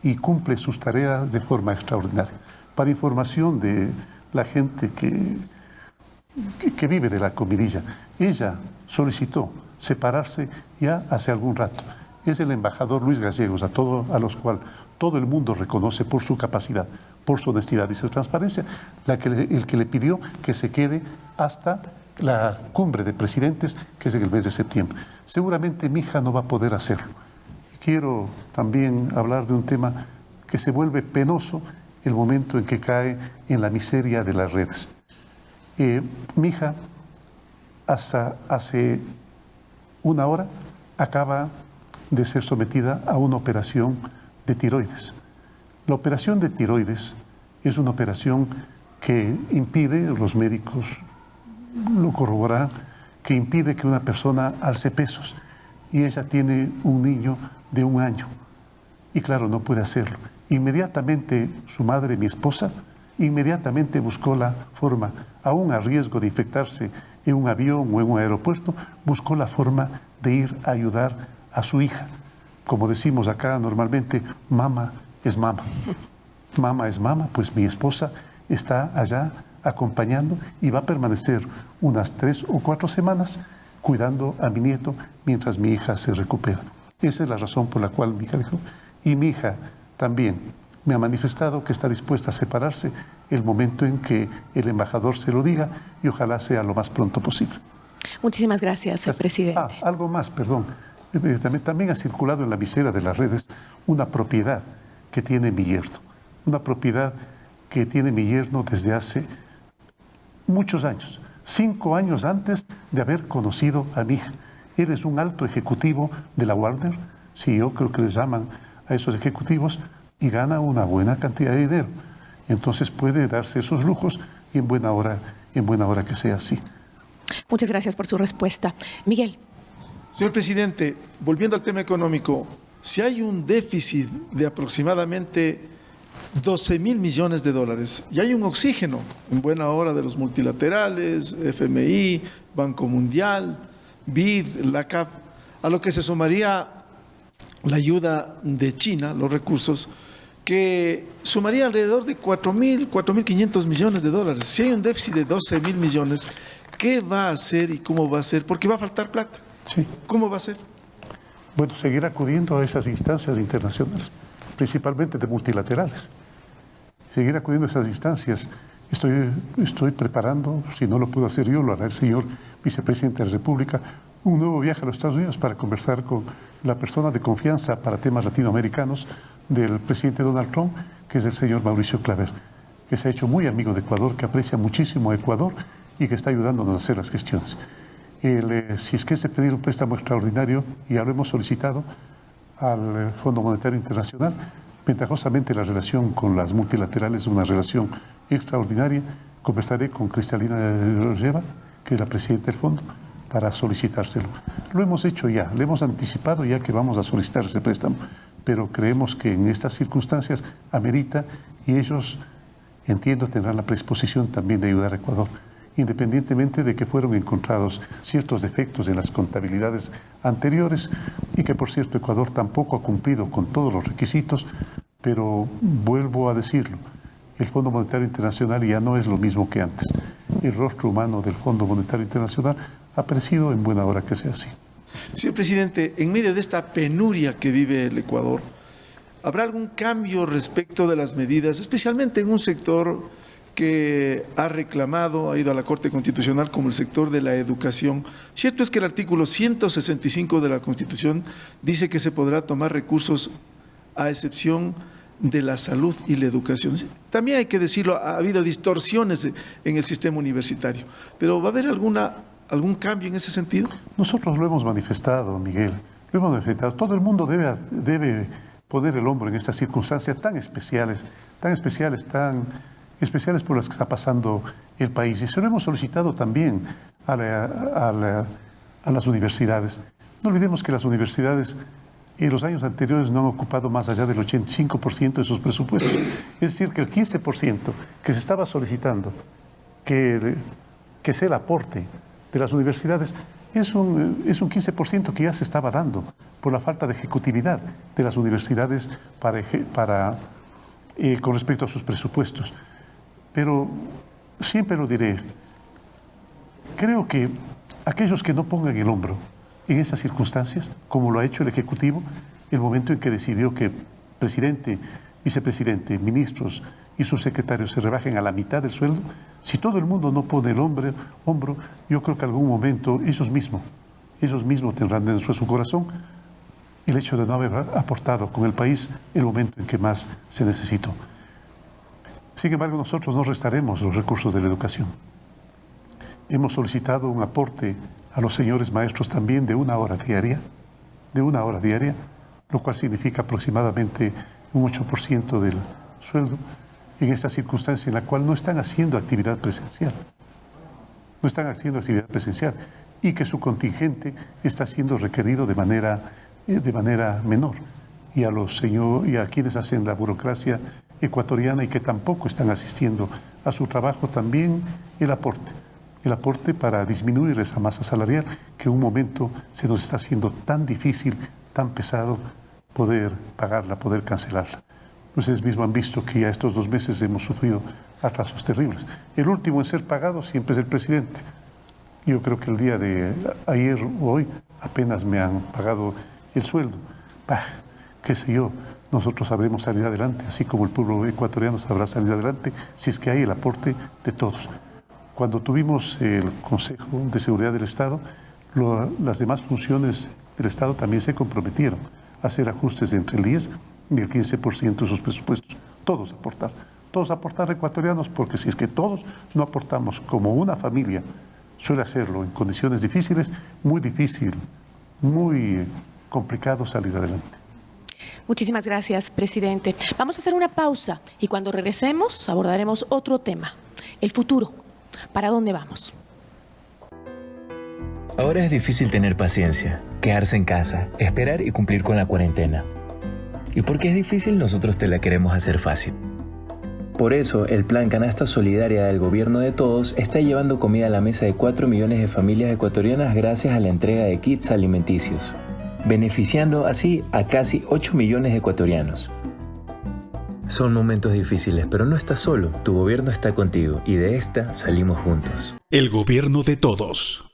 y cumple sus tareas de forma extraordinaria. Para información de la gente que vive de la comidilla, ella solicitó separarse ya hace algún rato. Es el embajador Luis Gallegos, a los cuales todo el mundo reconoce por su capacidad, por su honestidad y su transparencia, el que le pidió que se quede hasta la cumbre de presidentes, que es en el mes de septiembre. Seguramente mi hija no va a poder hacerlo. Quiero también hablar de un tema que se vuelve penoso el momento en que cae en la miseria de las redes. Mi hija hace 1 hora acaba de ser sometida a una operación de tiroides. La operación de tiroides es una operación que impide, los médicos lo corroborarán, que impide que una persona alce pesos, y ella tiene un niño de 1 año y claro, no puede hacerlo. Inmediatamente su madre, mi esposa, inmediatamente buscó la forma, aún a riesgo de infectarse en un avión o en un aeropuerto, buscó la forma de ir a ayudar a su hija. Como decimos acá normalmente, mamá es mamá. Mamá es mamá, pues mi esposa está allá acompañando y va a permanecer unas 3 o 4 semanas cuidando a mi nieto mientras mi hija se recupera. Esa es la razón por la cual mi hija dijo, y mi hija también me ha manifestado que está dispuesta a separarse el momento en que el embajador se lo diga y ojalá sea lo más pronto posible. Muchísimas gracias, presidente. Algo más, perdón. También ha circulado en la visera de las redes una propiedad que tiene mi yerno. Una propiedad que tiene mi yerno desde hace muchos años, 5 años antes de haber conocido a mi hija. Él es un alto ejecutivo de la Warner, sí, yo creo que les llaman a esos ejecutivos, y gana una buena cantidad de dinero. Entonces puede darse esos lujos y en buena hora que sea así. Muchas gracias por su respuesta. Miguel. Señor presidente, volviendo al tema económico, si hay un déficit de aproximadamente 12.000 millones de dólares y hay un oxígeno en buena hora de los multilaterales, FMI, Banco Mundial, BID, la CAF, a lo que se sumaría la ayuda de China, los recursos, que sumaría alrededor de 4.500 millones de dólares. Si hay un déficit de 12.000 millones, ¿qué va a hacer y cómo va a hacer? Porque va a faltar plata. Sí. ¿Cómo va a ser? Bueno, seguir acudiendo a esas instancias internacionales, principalmente de multilaterales. Seguir acudiendo a esas instancias. Estoy preparando, si no lo puedo hacer yo, lo hará el señor vicepresidente de la República, un nuevo viaje a los Estados Unidos para conversar con la persona de confianza para temas latinoamericanos del presidente Donald Trump, que es el señor Mauricio Claver, que se ha hecho muy amigo de Ecuador, que aprecia muchísimo a Ecuador y que está ayudándonos a hacer las gestiones. Si es que es de pedir un préstamo extraordinario, y ya lo hemos solicitado al Fondo Monetario Internacional, ventajosamente la relación con las multilaterales es una relación extraordinaria. Conversaré con Cristalina Georgieva, que es la presidenta del fondo, para solicitárselo. Lo hemos hecho ya, le hemos anticipado ya que vamos a solicitar ese préstamo, pero creemos que en estas circunstancias amerita, y ellos, entiendo, tendrán la predisposición también de ayudar a Ecuador, independientemente de que fueron encontrados ciertos defectos en las contabilidades anteriores y que, por cierto, Ecuador tampoco ha cumplido con todos los requisitos, pero vuelvo a decirlo, el Fondo Monetario Internacional ya no es lo mismo que antes. El rostro humano del Fondo Monetario Internacional ha parecido en buena hora que sea así. Señor presidente, en medio de esta penuria que vive el Ecuador, ¿habrá algún cambio respecto de las medidas, especialmente en un sector que ha reclamado, ha ido a la Corte Constitucional, como el sector de la educación? Cierto es que el artículo 165 de la Constitución dice que se podrá tomar recursos a excepción de la salud y la educación. También hay que decirlo, ha habido distorsiones en el sistema universitario, pero ¿va a haber algún cambio en ese sentido? Nosotros lo hemos manifestado, Miguel, lo hemos manifestado. Todo el mundo debe poner el hombro en estas circunstancias tan especiales por las que está pasando el país. Y se lo hemos solicitado también a las universidades. No olvidemos que las universidades en los años anteriores no han ocupado más allá del 85% de sus presupuestos. Es decir, que el 15% que se estaba solicitando que sea el aporte de las universidades es un 15% que ya se estaba dando por la falta de ejecutividad de las universidades con respecto a sus presupuestos. Pero siempre lo diré, creo que aquellos que no pongan el hombro en esas circunstancias, como lo ha hecho el Ejecutivo, el momento en que decidió que presidente, vicepresidente, ministros y subsecretarios se rebajen a la mitad del sueldo, si todo el mundo no pone el hombro, yo creo que en algún momento ellos mismos tendrán dentro de su corazón el hecho de no haber aportado con el país el momento en que más se necesitó. Sin embargo, nosotros no restaremos los recursos de la educación. Hemos solicitado un aporte a los señores maestros también de 1 hora diaria, lo cual significa aproximadamente un 8% del sueldo, en esta circunstancia en la cual no están haciendo actividad presencial. Y que su contingente está siendo requerido de manera menor. Y a quienes hacen la burocracia ecuatoriana y que tampoco están asistiendo a su trabajo, también el aporte para disminuir esa masa salarial que en un momento se nos está haciendo tan difícil, tan pesado poder pagarla, poder cancelarla. Ustedes mismos han visto que ya estos 2 meses hemos sufrido atrasos terribles. El último en ser pagado siempre es el presidente. Yo creo que el día de ayer o hoy apenas me han pagado el sueldo. Qué sé yo, nosotros sabremos salir adelante, así como el pueblo ecuatoriano sabrá salir adelante, si es que hay el aporte de todos. Cuando tuvimos el Consejo de Seguridad del Estado, las demás funciones del Estado también se comprometieron a hacer ajustes entre el 10 y el 15% de sus presupuestos. Todos aportar ecuatorianos, porque si es que todos no aportamos como una familia suele hacerlo en condiciones difíciles, muy difícil, muy complicado salir adelante. Muchísimas gracias, presidente. Vamos a hacer una pausa y cuando regresemos abordaremos otro tema, el futuro. ¿Para dónde vamos? Ahora es difícil tener paciencia, quedarse en casa, esperar y cumplir con la cuarentena. Y porque es difícil, nosotros te la queremos hacer fácil. Por eso, el Plan Canasta Solidaria del Gobierno de Todos está llevando comida a la mesa de 4 millones de familias ecuatorianas gracias a la entrega de kits alimenticios, beneficiando así a casi 8 millones de ecuatorianos. Son momentos difíciles, pero no estás solo. Tu gobierno está contigo y de esta salimos juntos. El Gobierno de Todos.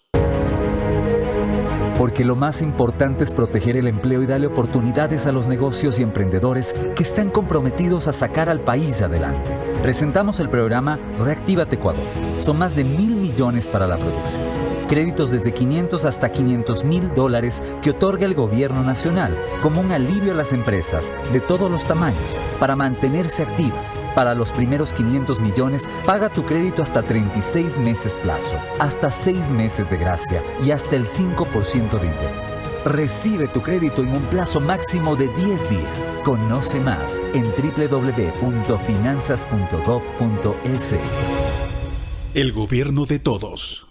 Porque lo más importante es proteger el empleo y darle oportunidades a los negocios y emprendedores que están comprometidos a sacar al país adelante. Presentamos el programa Reactívate Ecuador. Son más de 1.000 millones para la producción. Créditos desde $500 hasta $500.000 que otorga el gobierno nacional como un alivio a las empresas de todos los tamaños para mantenerse activas. Para los primeros 500 millones, paga tu crédito hasta 36 meses plazo, hasta 6 meses de gracia y hasta el 5% de interés. Recibe tu crédito en un plazo máximo de 10 días. Conoce más en www.finanzas.gov.es. El Gobierno de Todos.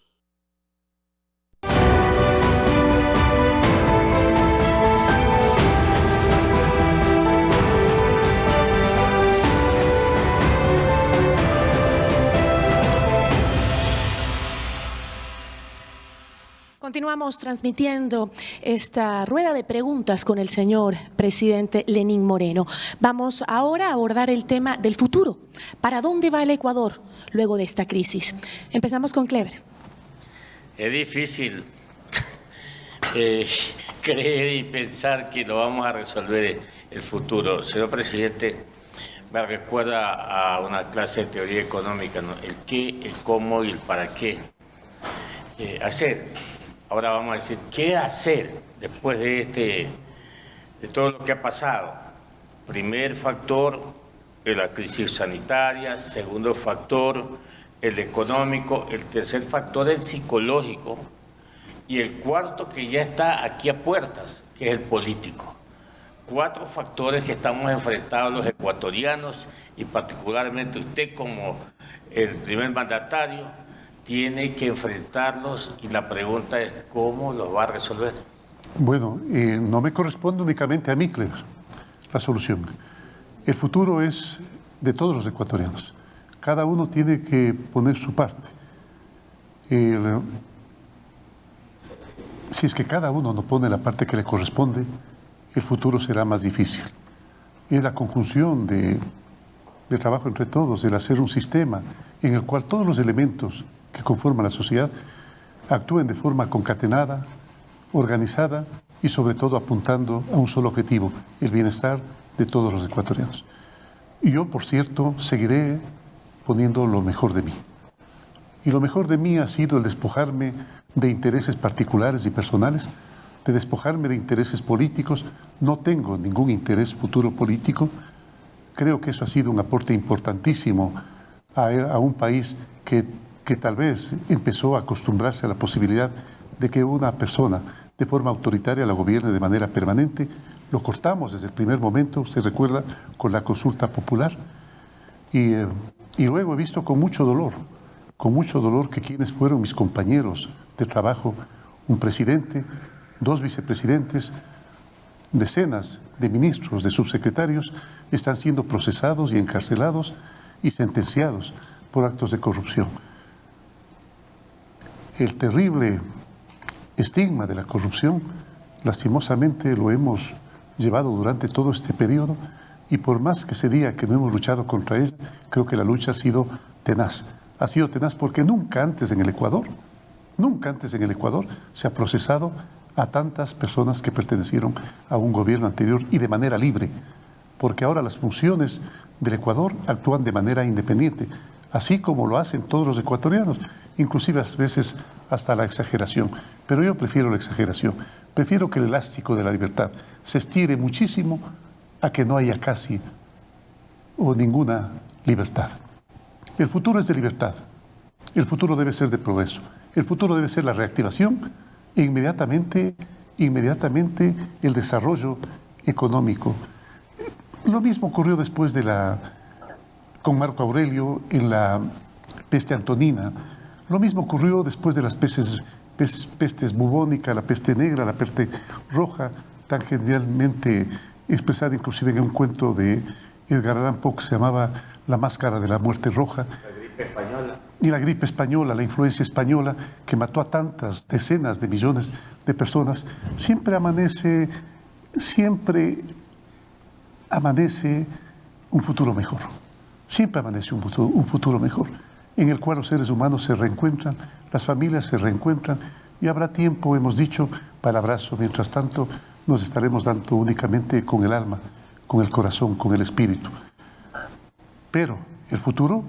Continuamos transmitiendo esta rueda de preguntas con el señor presidente Lenín Moreno. Vamos ahora a abordar el tema del futuro. ¿Para dónde va el Ecuador luego de esta crisis? Empezamos con Clever. Es difícil creer y pensar que lo vamos a resolver el futuro. Señor presidente, me recuerda a una clase de teoría económica, ¿no? El qué, el cómo y el para qué hacer. Ahora vamos a decir, ¿qué hacer después de todo lo que ha pasado? Primer factor, la crisis sanitaria. Segundo factor, el económico. El tercer factor, el psicológico. Y el cuarto, que ya está aquí a puertas, que es el político. 4 factores que estamos enfrentados los ecuatorianos y particularmente usted como el primer mandatario tiene que enfrentarlos y la pregunta es ¿cómo los va a resolver? Bueno, no me corresponde únicamente a mí, Clever, la solución. El futuro es de todos los ecuatorianos. Cada uno tiene que poner su parte. Si es que cada uno no pone la parte que le corresponde, el futuro será más difícil. Es la conjunción de trabajo entre todos, el hacer un sistema en el cual todos los elementos que conforman la sociedad actúen de forma concatenada, organizada y sobre todo apuntando a un solo objetivo, el bienestar de todos los ecuatorianos. Y yo, por cierto, seguiré poniendo lo mejor de mí. Y lo mejor de mí ha sido el despojarme de intereses particulares y personales, de despojarme de intereses políticos. No tengo ningún interés futuro político. Creo que eso ha sido un aporte importantísimo a un país que tal vez empezó a acostumbrarse a la posibilidad de que una persona de forma autoritaria la gobierne de manera permanente. Lo cortamos desde el primer momento, usted recuerda, con la consulta popular. Y luego he visto con mucho dolor que quienes fueron mis compañeros de trabajo, un presidente, 2 vicepresidentes, decenas de ministros, de subsecretarios, están siendo procesados y encarcelados y sentenciados por actos de corrupción. El terrible estigma de la corrupción, lastimosamente lo hemos llevado durante todo este periodo y por más que se diga que no hemos luchado contra ella, creo que la lucha ha sido tenaz. Ha sido tenaz porque nunca antes en el Ecuador se ha procesado a tantas personas que pertenecieron a un gobierno anterior y de manera libre, porque ahora las funciones del Ecuador actúan de manera independiente, así como lo hacen todos los ecuatorianos, inclusive a veces hasta la exageración. Pero yo prefiero la exageración, prefiero que el elástico de la libertad se estire muchísimo a que no haya casi o ninguna libertad. El futuro es de libertad, el futuro debe ser de progreso, el futuro debe ser la reactivación e inmediatamente el desarrollo económico. Lo mismo ocurrió después con Marco Aurelio en la peste antonina. Lo mismo ocurrió después de las pestes bubónica, la peste negra, la peste roja, tan genialmente expresada inclusive en un cuento de Edgar Allan Poe que se llamaba La máscara de la muerte roja. La gripe española. Y la gripe española, la influencia española que mató a tantas decenas de millones de personas, siempre amanece un futuro mejor. Siempre amanece un futuro mejor, en el cual los seres humanos se reencuentran, las familias se reencuentran y habrá tiempo, hemos dicho, para el abrazo. Mientras tanto, nos estaremos dando únicamente con el alma, con el corazón, con el espíritu. Pero el futuro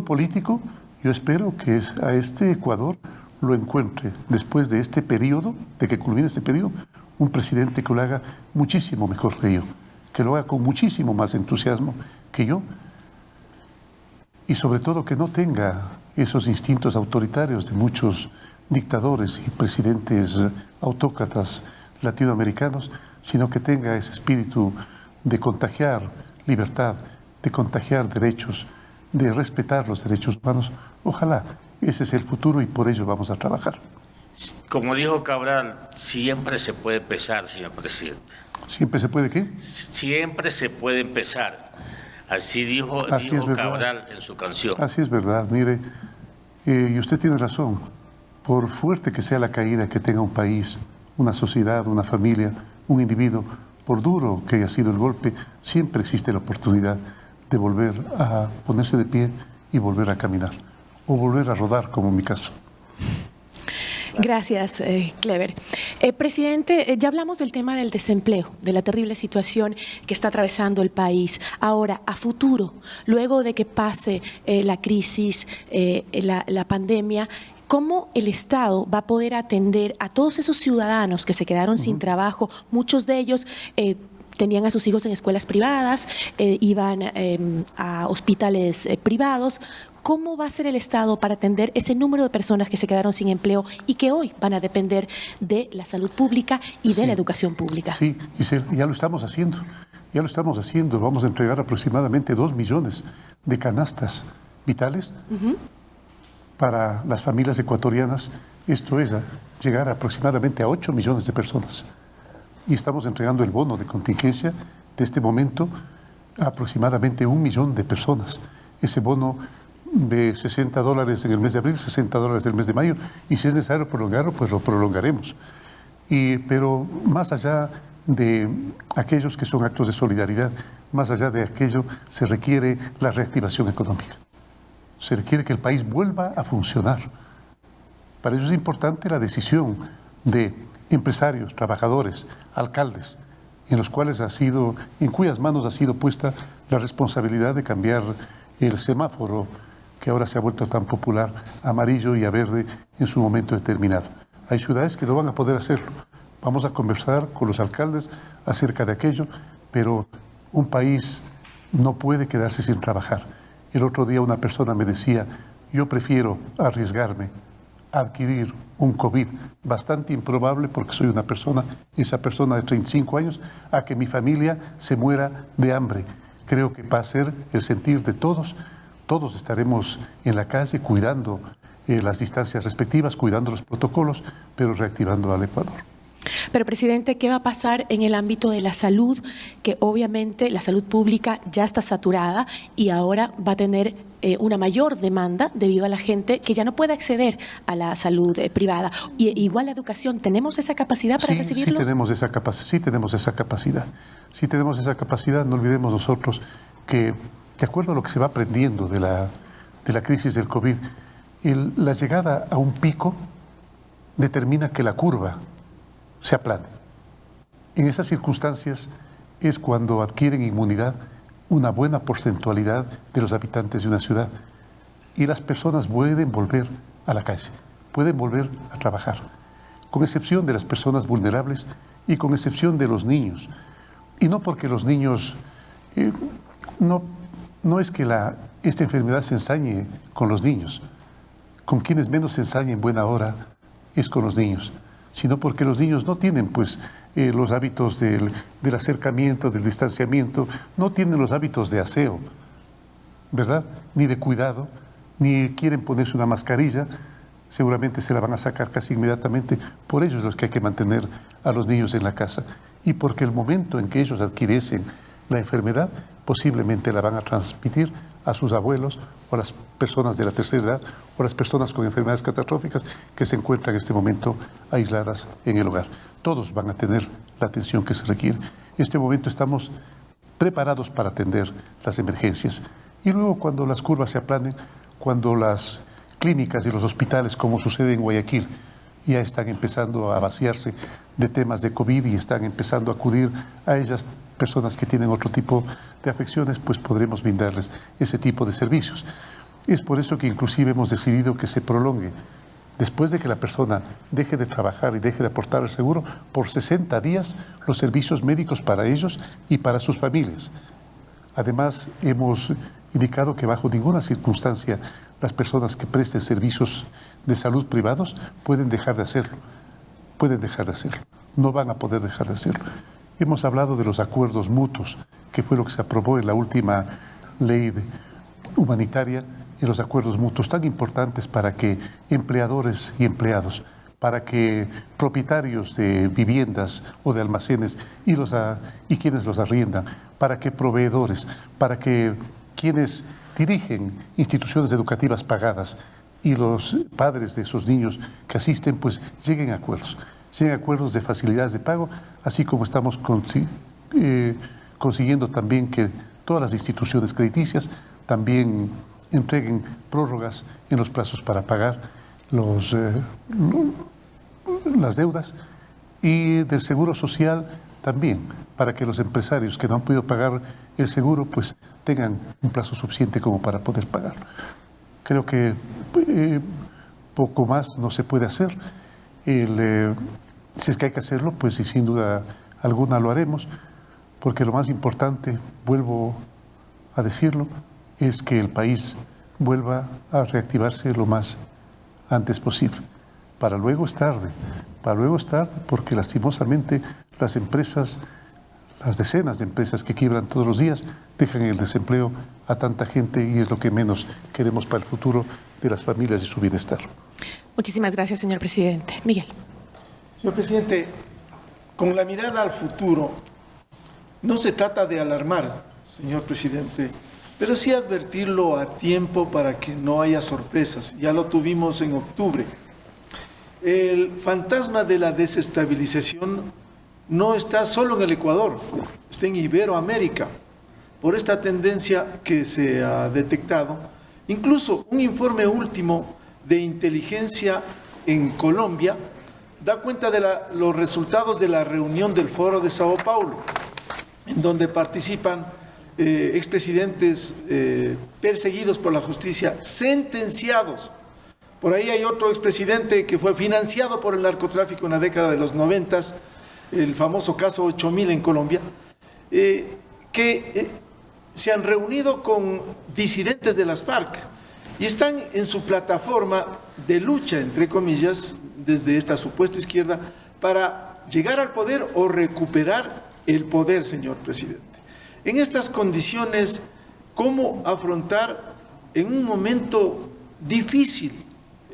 político, yo espero que a este Ecuador lo encuentre, después de este periodo, de que culmine este periodo, un presidente que lo haga muchísimo mejor que yo, que lo haga con muchísimo más entusiasmo que yo, y sobre todo que no tenga esos instintos autoritarios de muchos dictadores y presidentes autócratas latinoamericanos, sino que tenga ese espíritu de contagiar libertad, de contagiar derechos, de respetar los derechos humanos. Ojalá ese es el futuro y por ello vamos a trabajar. Como dijo Cabral, siempre se puede empezar, señor presidente. ¿Siempre se puede qué? Siempre se puede empezar. Así dijo Cabral en su canción. Así es verdad, mire, y usted tiene razón. Por fuerte que sea la caída que tenga un país, una sociedad, una familia, un individuo, por duro que haya sido el golpe, siempre existe la oportunidad de volver a ponerse de pie y volver a caminar, o volver a rodar, como en mi caso. Gracias, Clever. Presidente, ya hablamos del tema del desempleo, de la terrible situación que está atravesando el país. Ahora, a futuro, luego de que pase la crisis, la pandemia, ¿cómo el Estado va a poder atender a todos esos ciudadanos que se quedaron sin trabajo? Muchos de ellos tenían a sus hijos en escuelas privadas, iban a hospitales privados. ¿Cómo va a ser el Estado para atender ese número de personas que se quedaron sin empleo y que hoy van a depender de la salud pública y de la educación pública? Sí, ya lo estamos haciendo. Ya lo estamos haciendo. Vamos a entregar aproximadamente 2 millones de canastas vitales para las familias ecuatorianas. Esto es llegar aproximadamente a 8 millones de personas. Y estamos entregando el bono de contingencia de este momento a aproximadamente 1 millón de personas. Ese bono de $60 en el mes de abril, $60 del mes de mayo, y si es necesario prolongarlo, pues lo prolongaremos. Pero más allá de aquellos que son actos de solidaridad, más allá de aquello, se requiere la reactivación económica. Se requiere que el país vuelva a funcionar. Para ello es importante la decisión de empresarios, trabajadores, alcaldes, en cuyas manos ha sido puesta la responsabilidad de cambiar el semáforo que ahora se ha vuelto tan popular, amarillo y a verde en su momento determinado. Hay ciudades que no van a poder hacerlo. Vamos a conversar con los alcaldes acerca de aquello, pero un país no puede quedarse sin trabajar. El otro día una persona me decía, yo prefiero arriesgarme a adquirir un COVID bastante improbable porque soy esa persona de 35 años, a que mi familia se muera de hambre. Creo que va a ser el sentir de todos. Todos estaremos en la calle cuidando las distancias respectivas, cuidando los protocolos, pero reactivando al Ecuador. Pero, presidente, ¿qué va a pasar en el ámbito de la salud? Que obviamente la salud pública ya está saturada y ahora va a tener una mayor demanda debido a la gente que ya no puede acceder a la salud privada. Y igual la educación, ¿tenemos esa capacidad para recibirlos? Sí tenemos esa capacidad. Sí tenemos esa capacidad. No olvidemos nosotros que, de acuerdo a lo que se va aprendiendo de la crisis del COVID, la llegada a un pico determina que la curva se aplane. En esas circunstancias es cuando adquieren inmunidad una buena porcentualidad de los habitantes de una ciudad y las personas pueden volver a la calle, pueden volver a trabajar, con excepción de las personas vulnerables y con excepción de los niños. Y no porque los niños, no es que esta enfermedad se ensañe con los niños, con quienes menos se ensaña en buena hora es con los niños, sino porque los niños no tienen los hábitos del acercamiento, del distanciamiento, no tienen los hábitos de aseo, ¿verdad? Ni de cuidado, ni quieren ponerse una mascarilla, seguramente se la van a sacar casi inmediatamente. Por ello es lo que hay que mantener a los niños en la casa. y porque el momento en que ellos adquiriesen la enfermedad, posiblemente la van a transmitir a sus abuelos o a las personas de la tercera edad o a las personas con enfermedades catastróficas que se encuentran en este momento aisladas en el hogar. Todos van a tener la atención que se requiere. En este momento estamos preparados para atender las emergencias. Y luego, cuando las curvas se aplanen, cuando las clínicas y los hospitales, como sucede en Guayaquil, ya están empezando a vaciarse de temas de COVID y están empezando a acudir a ellas personas que tienen otro tipo de afecciones, pues podremos brindarles ese tipo de servicios. Es por eso que inclusive hemos decidido que se prolongue, después de que la persona deje de trabajar y deje de aportar al seguro, por 60 días los servicios médicos para ellos y para sus familias. Además, hemos indicado que bajo ninguna circunstancia las personas que presten servicios de salud privados pueden dejar de hacerlo. Pueden dejar de hacerlo. No van a poder dejar de hacerlo. Hemos hablado de los acuerdos mutuos, que fue lo que se aprobó en la última ley humanitaria, en los acuerdos mutuos tan importantes para que empleadores y empleados, para que propietarios de viviendas o de almacenes y quienes los arriendan, para que proveedores, para que quienes dirigen instituciones educativas pagadas y los padres de esos niños que asisten, pues lleguen a acuerdos de facilidades de pago, así como estamos consiguiendo también que todas las instituciones crediticias también entreguen prórrogas en los plazos para pagar las deudas, y del seguro social también, para que los empresarios que no han podido pagar el seguro pues tengan un plazo suficiente como para poder pagarlo. Creo que poco más no se puede hacer. Si es que hay que hacerlo, pues sin duda alguna lo haremos, porque lo más importante, vuelvo a decirlo, es que el país vuelva a reactivarse lo más antes posible. Para luego es tarde, porque lastimosamente las empresas, las decenas de empresas que quiebran todos los días, dejan en el desempleo a tanta gente, y es lo que menos queremos para el futuro de las familias y su bienestar. Muchísimas gracias, señor presidente. Miguel. Señor presidente, con la mirada al futuro, no se trata de alarmar, señor presidente, pero sí advertirlo a tiempo para que no haya sorpresas. Ya lo tuvimos en octubre. El fantasma de la desestabilización no está solo en el Ecuador, está en Iberoamérica, por esta tendencia que se ha detectado. Incluso un informe último de inteligencia en Colombia da cuenta de los resultados de la reunión del Foro de Sao Paulo, en donde participan expresidentes perseguidos por la justicia, sentenciados. Por ahí hay otro expresidente que fue financiado por el narcotráfico en la década de los 90, el famoso caso 8000 en Colombia, que se han reunido con disidentes de las FARC y están en su plataforma de lucha, entre comillas, desde esta supuesta izquierda, para llegar al poder o recuperar el poder, señor presidente. En estas condiciones, ¿cómo afrontar en un momento difícil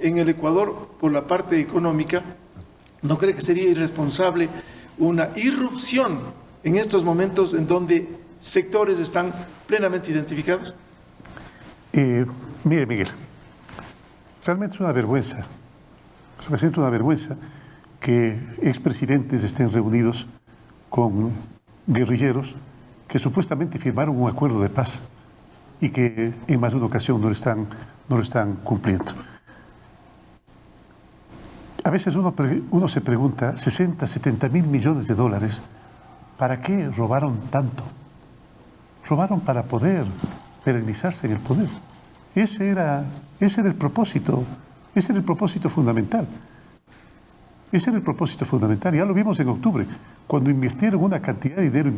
en el Ecuador por la parte económica? ¿No cree que sería irresponsable una irrupción en estos momentos en donde sectores están plenamente identificados? Mire, Miguel, realmente es una vergüenza, representa una vergüenza que expresidentes estén reunidos con guerrilleros que supuestamente firmaron un acuerdo de paz y que en más de una ocasión no lo están cumpliendo. A veces uno se pregunta, 60, 70 mil millones de dólares, ¿para qué robaron tanto? Robaron para poder perennizarse en el poder. Ese era el propósito fundamental. Ese era el propósito fundamental. Ya lo vimos en octubre, cuando invirtieron una cantidad de dinero,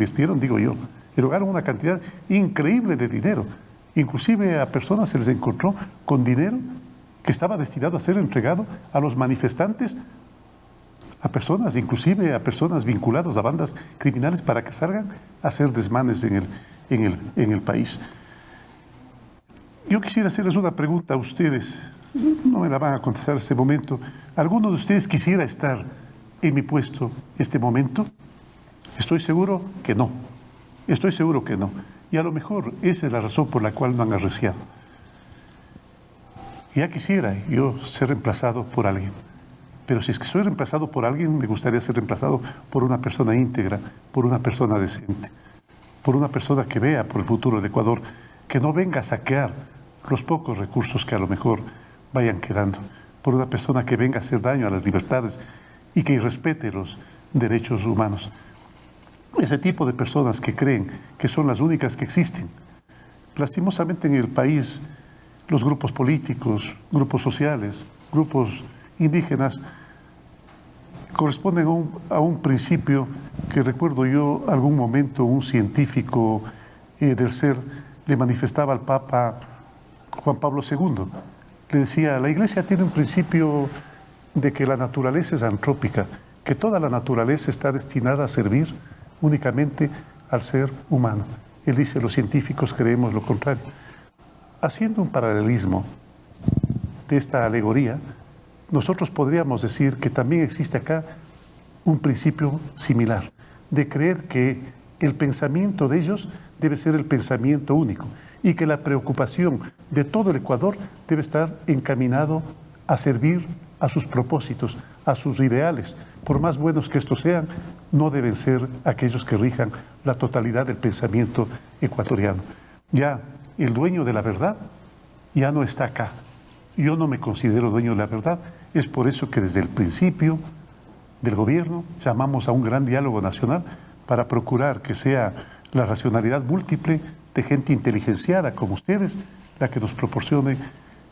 erogaron una cantidad increíble de dinero. Inclusive a personas se les encontró con dinero que estaba destinado a ser entregado a los manifestantes, inclusive a personas vinculadas a bandas criminales, para que salgan a hacer desmanes en el país. Yo quisiera hacerles una pregunta a ustedes, no me la van a contestar en este momento. ¿Alguno de ustedes quisiera estar en mi puesto este momento? Estoy seguro que no. Estoy seguro que no. Y a lo mejor esa es la razón por la cual no han arreciado. Ya quisiera yo ser reemplazado por alguien. Pero si es que soy reemplazado por alguien, me gustaría ser reemplazado por una persona íntegra, por una persona decente, por una persona que vea por el futuro del Ecuador, que no venga a saquear los pocos recursos que a lo mejor vayan quedando, por una persona que venga a hacer daño a las libertades y que irrespete los derechos humanos. Ese tipo de personas que creen que son las únicas que existen. Lastimosamente en el país, los grupos políticos, grupos sociales, grupos indígenas, corresponden a un principio que recuerdo yo algún momento un científico del ser le manifestaba al Papa Juan Pablo II. Le decía, la Iglesia tiene un principio de que la naturaleza es antrópica, que toda la naturaleza está destinada a servir únicamente al ser humano. Él dice, los científicos creemos lo contrario. Haciendo un paralelismo de esta alegoría, nosotros podríamos decir que también existe acá un principio similar, de creer que el pensamiento de ellos debe ser el pensamiento único y que la preocupación de todo el Ecuador debe estar encaminado a servir a sus propósitos, a sus ideales. Por más buenos que estos sean, no deben ser aquellos que rijan la totalidad del pensamiento ecuatoriano. Ya el dueño de la verdad ya no está acá. Yo no me considero dueño de la verdad. Es por eso que desde el principio del gobierno llamamos a un gran diálogo nacional para procurar que sea la racionalidad múltiple de gente inteligenciada como ustedes la que nos proporcione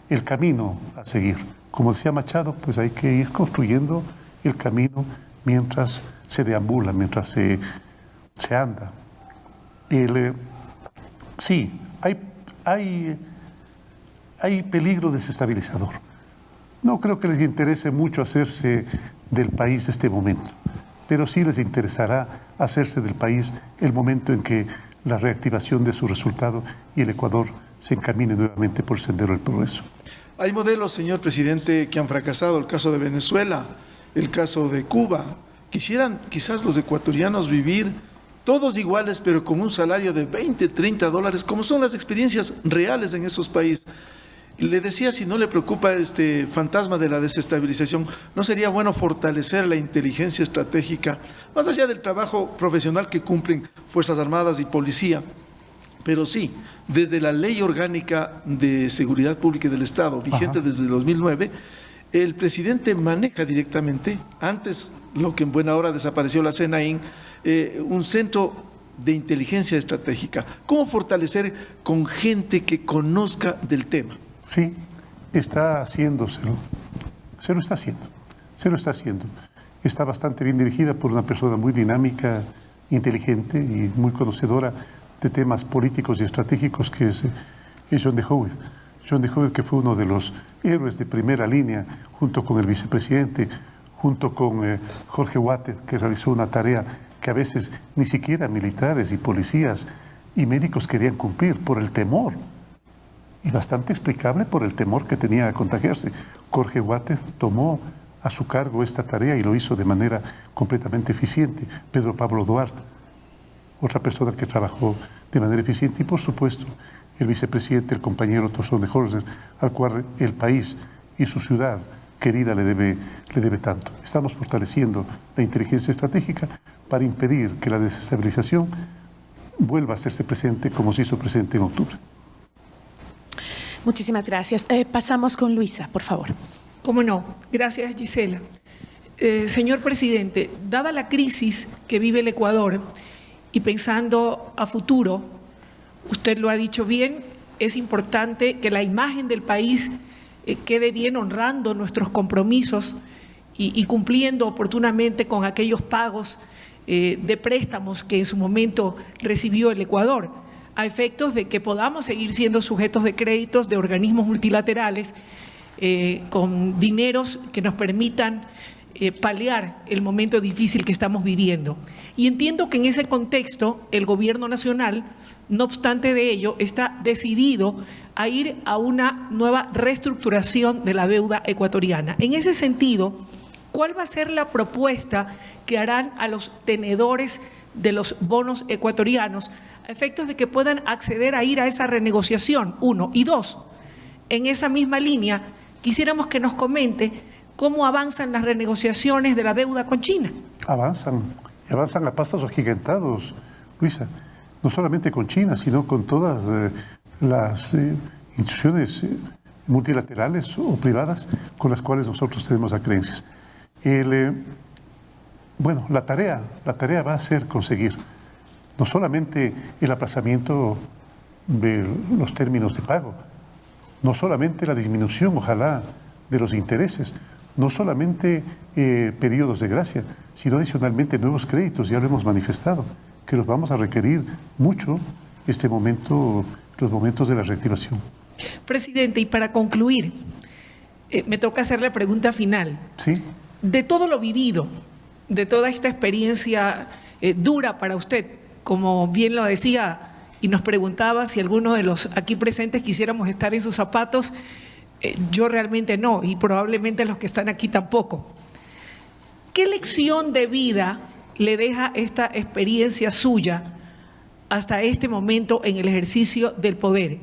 el camino a seguir. Como decía Machado, pues hay que ir construyendo el camino mientras se deambula, mientras se anda. Sí, hay peligro desestabilizador. No creo que les interese mucho hacerse del país este momento, pero sí les interesará hacerse del país el momento en que la reactivación de su resultado y el Ecuador se encamine nuevamente por el sendero del progreso. Hay modelos, señor presidente, que han fracasado, el caso de Venezuela, el caso de Cuba. Quisieran quizás los ecuatorianos vivir todos iguales, pero con un salario de 20, 30 dólares, como son las experiencias reales en esos países. Le decía, si no le preocupa este fantasma de la desestabilización, ¿no sería bueno fortalecer la inteligencia estratégica, más allá del trabajo profesional que cumplen Fuerzas Armadas y Policía? Pero sí, desde la Ley Orgánica de Seguridad Pública del Estado, vigente desde el 2009, el presidente maneja directamente, antes lo que en buena hora desapareció la CENAIN, un centro de inteligencia estratégica. ¿Cómo fortalecer con gente que conozca del tema? Sí, está haciéndoselo. Se lo está haciendo. Está bastante bien dirigida por una persona muy dinámica, inteligente y muy conocedora de temas políticos y estratégicos, que es John de Howitt. John de Howitt, que fue uno de los héroes de primera línea, junto con el vicepresidente, junto con Jorge Waters, que realizó una tarea que a veces ni siquiera militares y policías y médicos querían cumplir por el temor. Y bastante explicable por el temor que tenía a contagiarse. Jorge Waters tomó a su cargo esta tarea y lo hizo de manera completamente eficiente. Pedro Pablo Duarte, otra persona que trabajó de manera eficiente. Y por supuesto, el vicepresidente, el compañero Tozón de Horser, al cual el país y su ciudad querida le debe tanto. Estamos fortaleciendo la inteligencia estratégica para impedir que la desestabilización vuelva a hacerse presente como se hizo presente en octubre. Muchísimas gracias. Pasamos con Luisa, por favor. ¿Cómo no? Gracias, Gisela. Señor presidente, dada la crisis que vive el Ecuador y pensando a futuro, usted lo ha dicho bien, es importante que la imagen del país quede bien honrando nuestros compromisos y cumpliendo oportunamente con aquellos pagos de préstamos que en su momento recibió el Ecuador, a efectos de que podamos seguir siendo sujetos de créditos de organismos multilaterales con dineros que nos permitan paliar el momento difícil que estamos viviendo. Y entiendo que en ese contexto el Gobierno Nacional, no obstante de ello, está decidido a ir a una nueva reestructuración de la deuda ecuatoriana. En ese sentido, ¿cuál va a ser la propuesta que harán a los tenedores de los bonos ecuatorianos a efectos de que puedan acceder a ir a esa renegociación, 1. Y 2, en esa misma línea, quisiéramos que nos comente cómo avanzan las renegociaciones de la deuda con China. Avanzan a pasos agigantados, Luisa, no solamente con China, sino con todas las instituciones multilaterales o privadas con las cuales nosotros tenemos acreencias. Bueno, la tarea va a ser conseguir no solamente el aplazamiento de los términos de pago, no solamente la disminución, ojalá, de los intereses, no solamente periodos de gracia, sino adicionalmente nuevos créditos. Ya lo hemos manifestado, que los vamos a requerir mucho los momentos de la reactivación. Presidente, y para concluir, me toca hacer la pregunta final. Sí. De todo lo vivido, de toda esta experiencia dura para usted, como bien lo decía y nos preguntaba si alguno de los aquí presentes quisiéramos estar en sus zapatos, yo realmente no, y probablemente los que están aquí tampoco. ¿Qué lección de vida le deja esta experiencia suya hasta este momento en el ejercicio del poder?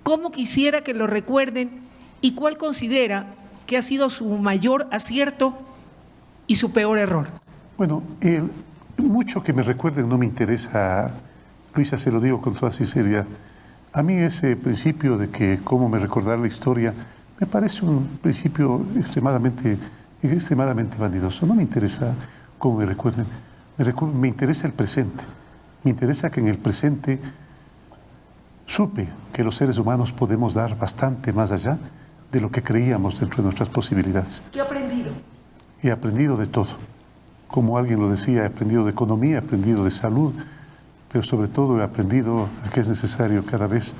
¿Cómo quisiera que lo recuerden y cuál considera que ha sido su mayor acierto y su peor error? Bueno, mucho que me recuerden no me interesa, Luisa, se lo digo con toda sinceridad. A mí ese principio de que cómo me recordar la historia me parece un principio extremadamente vanidoso. No me interesa cómo me recuerden, me interesa el presente. Me interesa que en el presente supe que los seres humanos podemos dar bastante más allá de lo que creíamos dentro de nuestras posibilidades. ¿Qué ha aprendido? He aprendido de todo. Como alguien lo decía, he aprendido de economía, he aprendido de salud, pero sobre todo he aprendido a que es necesario cada vez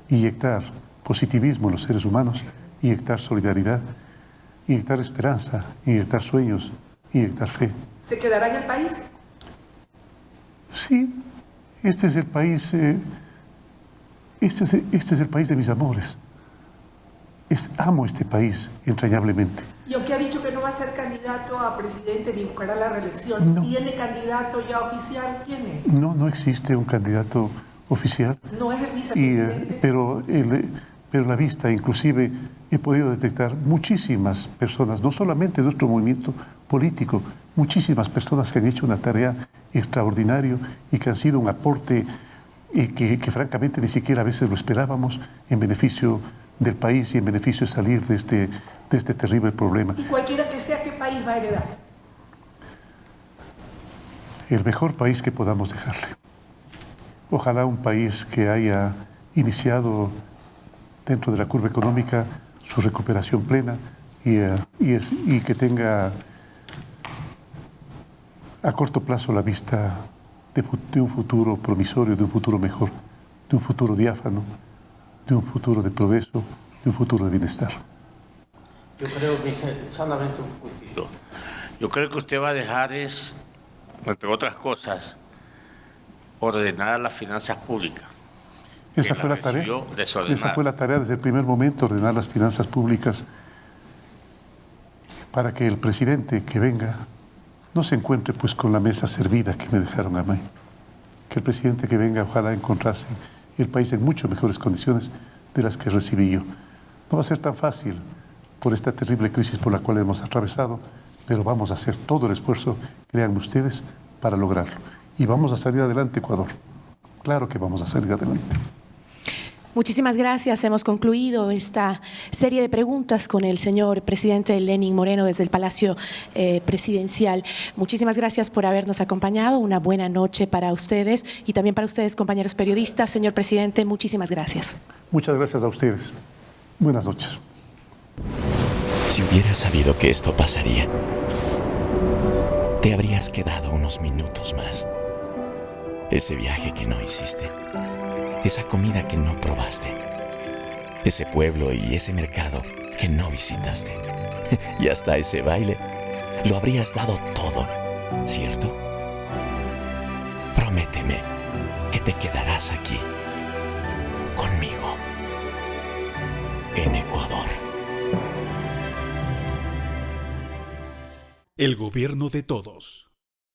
inyectar positivismo en los seres humanos, inyectar solidaridad, inyectar esperanza, inyectar sueños, inyectar fe. ¿Se quedará en el país? Sí, este es el país, este es el país de mis amores. Amo este país entrañablemente. Y aunque ha dicho que no va a ser candidato a presidente ni buscará la reelección, ¿tiene candidato ya oficial? ¿Quién es? No existe un candidato oficial. ¿No es el vicepresidente? Pero en la vista, inclusive, he podido detectar muchísimas personas, no solamente de nuestro movimiento político, muchísimas personas que han hecho una tarea extraordinaria y que han sido un aporte que francamente ni siquiera a veces lo esperábamos en beneficio del país y en beneficio de salir de este terrible problema. ¿Y cualquiera que sea, qué país va a heredar? El mejor país que podamos dejarle. Ojalá un país que haya iniciado dentro de la curva económica su recuperación plena y que tenga a corto plazo la vista de un futuro promisorio, de un futuro mejor, de un futuro diáfano, de un futuro de progreso, de un futuro de bienestar. Yo creo que solamente un puntito. Yo creo que usted va a dejar entre otras cosas, ordenar las finanzas públicas. Esa fue la tarea. Esa fue la tarea desde el primer momento, ordenar las finanzas públicas para que el presidente que venga no se encuentre pues con la mesa servida que me dejaron a mí. Que el presidente que venga ojalá encontrase el país en mucho mejores condiciones de las que recibí yo. No va a ser tan fácil por esta terrible crisis por la cual hemos atravesado, pero vamos a hacer todo el esfuerzo, créanme ustedes, para lograrlo. Y vamos a salir adelante, Ecuador. Claro que vamos a salir adelante. Muchísimas gracias. Hemos concluido esta serie de preguntas con el señor presidente Lenín Moreno desde el Palacio Presidencial. Muchísimas gracias por habernos acompañado. Una buena noche para ustedes y también para ustedes, compañeros periodistas. Señor presidente, muchísimas gracias. Muchas gracias a ustedes. Buenas noches. Si hubieras sabido que esto pasaría, te habrías quedado unos minutos más. Ese viaje que no hiciste. Esa comida que no probaste, ese pueblo y ese mercado que no visitaste, y hasta ese baile, lo habrías dado todo, ¿cierto? Prométeme que te quedarás aquí, conmigo, en Ecuador. El gobierno de todos.